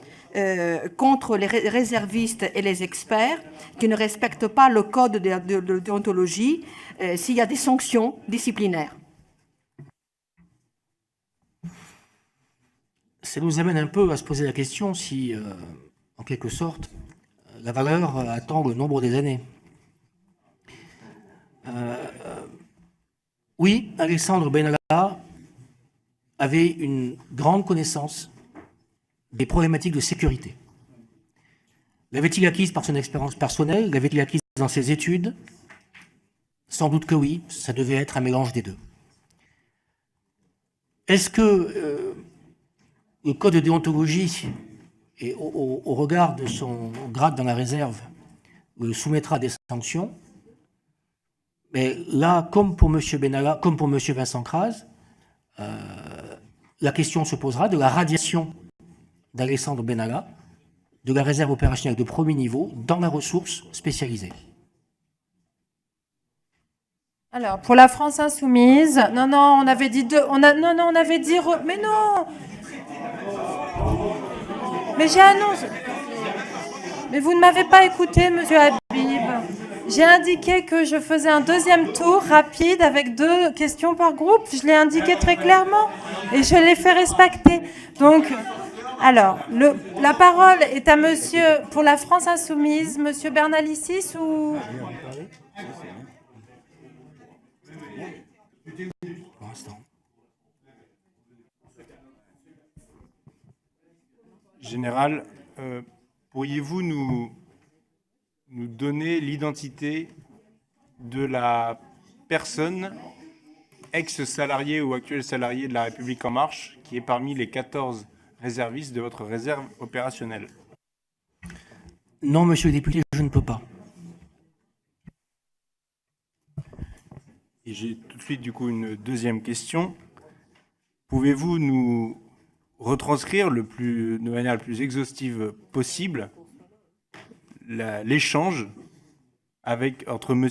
contre les réservistes et les experts qui ne respectent pas le code de déontologie, s'il y a des sanctions disciplinaires. Ça nous amène un peu à se poser la question si, en quelque sorte, la valeur attend le nombre des années. Oui, Alexandre Benalla avait une grande connaissance des problématiques de sécurité. L'avait-il acquise par son expérience personnelle? L'avait-il acquise dans ses études? Sans doute que oui, ça devait être un mélange des deux. Est-ce que le code de déontologie, et au regard de son grade dans la réserve, le soumettra à des sanctions? Mais là, comme pour M. Benalla, comme pour M. Vincent Crase, la question se posera de la radiation d'Alexandre Benalla de la réserve opérationnelle de premier niveau dans la ressource spécialisée. Alors, pour la France insoumise, non, on avait dit deux, on avait dit, mais non, mais j'ai annoncé, mais vous ne m'avez pas écouté, monsieur Habib. J'ai indiqué que je faisais un deuxième tour rapide avec 2 questions par groupe. Je l'ai indiqué très clairement et je l'ai fait respecter. Donc, alors, la parole est à monsieur, pour la France insoumise, monsieur Bernalicis ou... Général, pourriez-vous nous donner l'identité de la personne, ex-salarié ou actuel salarié de La République En Marche, qui est parmi les 14 réservistes de votre réserve opérationnelle? Non, monsieur le député, je ne peux pas. Et j'ai tout de suite, du coup, une deuxième question. Pouvez-vous nous retranscrire de manière la plus exhaustive possible l'échange entre M.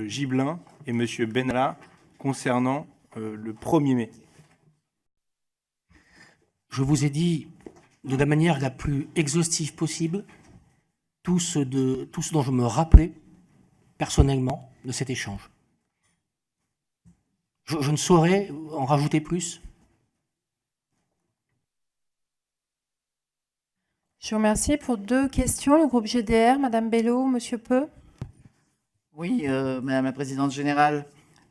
Gibelin et M. Benalla concernant le 1er mai? Je vous ai dit de la manière la plus exhaustive possible tout ce dont je me rappelais personnellement de cet échange. Je ne saurais en rajouter plus. Je vous remercie pour 2 questions. Le groupe GDR, Madame Bello, Monsieur Peu. Oui, Madame la Présidente Générale,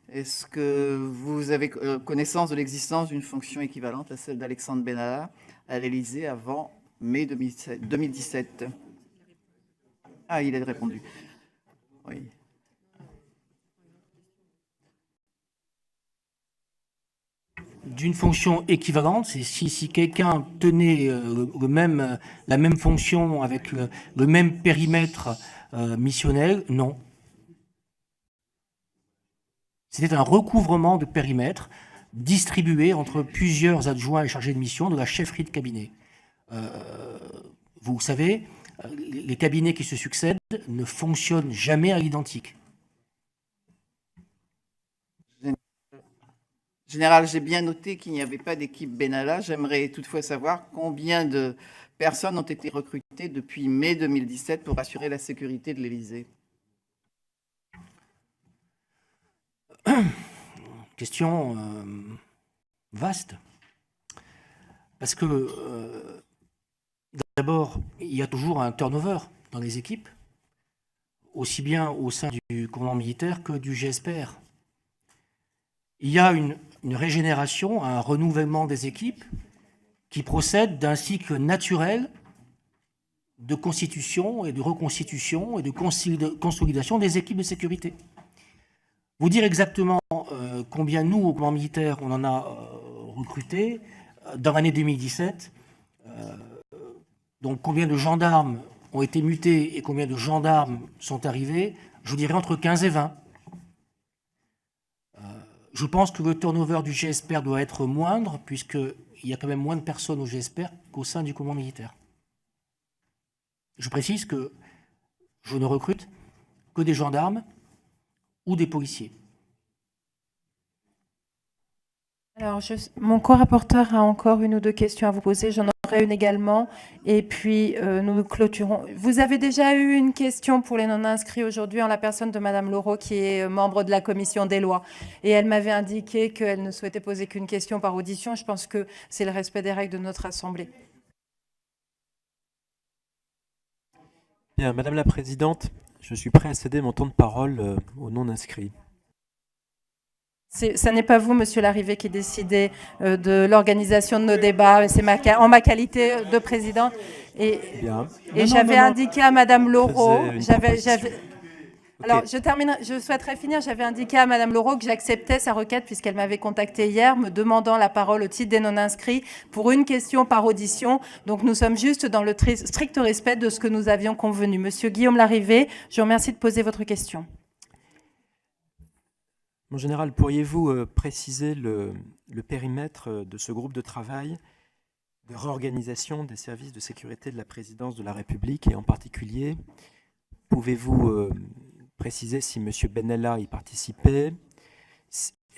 est-ce que vous avez connaissance de l'existence d'une fonction équivalente à celle d'Alexandre Benalla à l'Élysée avant mai 2017? Ah, il a répondu. Oui. D'une fonction équivalente, c'est si quelqu'un tenait la même fonction avec le même périmètre missionnel, non. C'était un recouvrement de périmètre distribué entre plusieurs adjoints et chargés de mission de la chefferie de cabinet. Vous savez, les cabinets qui se succèdent ne fonctionnent jamais à l'identique. Général, j'ai bien noté qu'il n'y avait pas d'équipe Benalla. J'aimerais toutefois savoir combien de personnes ont été recrutées depuis mai 2017 pour assurer la sécurité de l'Élysée. Question vaste. Parce que, d'abord, il y a toujours un turnover dans les équipes, aussi bien au sein du commandement militaire que du GSPR. Il y a une régénération, un renouvellement des équipes qui procède d'un cycle naturel de constitution et de reconstitution et de consolidation des équipes de sécurité. Vous dire exactement combien nous, au commandement militaire, on en a recruté dans l'année 2017, donc combien de gendarmes ont été mutés et combien de gendarmes sont arrivés, je vous dirais entre 15 et 20. Je pense que le turnover du GSPR doit être moindre, puisqu'il y a quand même moins de personnes au GSPR qu'au sein du commandement militaire. Je précise que je ne recrute que des gendarmes ou des policiers. Alors, mon co-rapporteur a encore une ou deux questions à vous poser. J'en aurai une également. Et puis, nous clôturons. Vous avez déjà eu une question pour les non-inscrits aujourd'hui en la personne de Madame Laureau, qui est membre de la commission des lois. Et elle m'avait indiqué qu'elle ne souhaitait poser qu'une question par audition. Je pense que c'est le respect des règles de notre Assemblée. Bien, Madame la Présidente, je suis prêt à céder mon temps de parole aux non-inscrits. Ce n'est pas vous, Monsieur Larrivé, qui décidez de l'organisation de nos débats. C'est en ma qualité de présidente. Et j'avais indiqué à Madame Laureau, alors je souhaiterais finir. J'avais indiqué à Madame Laureau que j'acceptais sa requête puisqu'elle m'avait contacté hier, me demandant la parole au titre des non-inscrits pour une question par audition. Donc nous sommes juste dans le strict respect de ce que nous avions convenu. Monsieur Guillaume Larrivé, je vous remercie de poser votre question. Mon général, pourriez-vous préciser le périmètre de ce groupe de travail de réorganisation des services de sécurité de la présidence de la République et en particulier, pouvez-vous préciser si M. Benalla y participait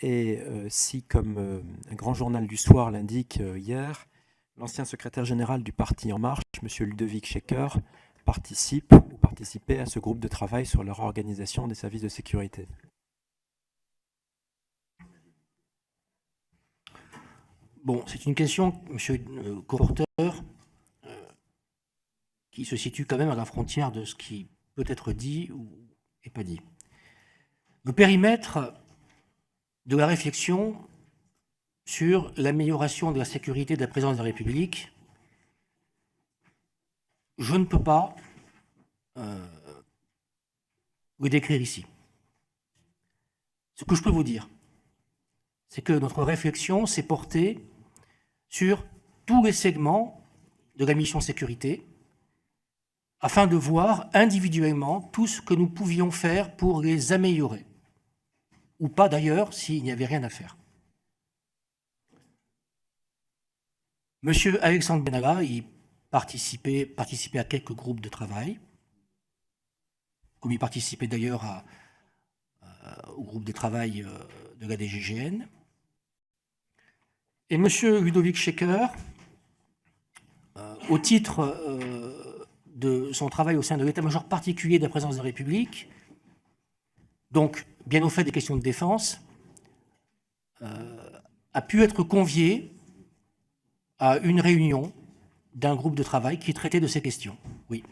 et si, comme un grand journal du soir l'indique hier, l'ancien secrétaire général du parti En Marche, M. Ludovic Schecker, participait à ce groupe de travail sur la réorganisation des services de sécurité. Bon, c'est une question, monsieur le co-rapporteur, qui se situe quand même à la frontière de ce qui peut être dit ou n'est pas dit. Le périmètre de la réflexion sur l'amélioration de la sécurité de la présidence de la République, je ne peux pas le décrire ici. Ce que je peux vous dire, c'est que notre réflexion s'est portée sur tous les segments de la mission sécurité, afin de voir individuellement tout ce que nous pouvions faire pour les améliorer, ou pas d'ailleurs s'il n'y avait rien à faire. Monsieur Alexandre Benalla y participait à quelques groupes de travail, comme il participait d'ailleurs au groupe de travail de la DGGN. Et M. Ludovic Schecker, au titre de son travail au sein de l'état-major particulier de la présidence de la République, donc bien au fait des questions de défense, a pu être convié à une réunion d'un groupe de travail qui traitait de ces questions. Oui.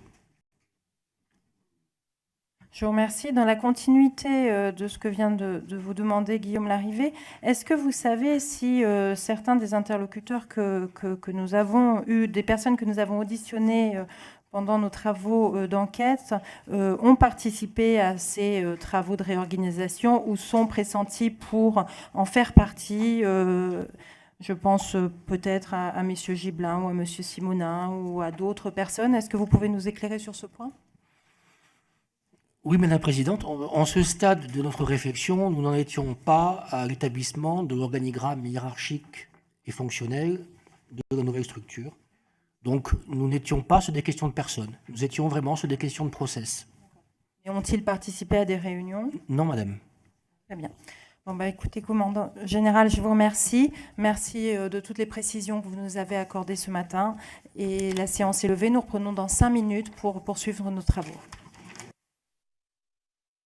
Je vous remercie. Dans la continuité de ce que vient de vous demander Guillaume Larrivé, est-ce que vous savez si certains des interlocuteurs que nous avons eus, des personnes que nous avons auditionnées pendant nos travaux d'enquête, ont participé à ces travaux de réorganisation ou sont pressentis pour en faire partie je pense peut-être à M. Gibelin ou à M. Simonin ou à d'autres personnes. Est-ce que vous pouvez nous éclairer sur ce point ? Oui, Madame la Présidente, en ce stade de notre réflexion, nous n'en étions pas à l'établissement de l'organigramme hiérarchique et fonctionnel de la nouvelle structure. Donc, nous n'étions pas sur des questions de personnes. Nous étions vraiment sur des questions de process. Et ont-ils participé à des réunions ? Non, Madame. Très bien. Bon, bah, écoutez, commandant général, je vous remercie. Merci de toutes les précisions que vous nous avez accordées ce matin. Et la séance est levée. Nous reprenons dans 5 minutes pour poursuivre nos travaux.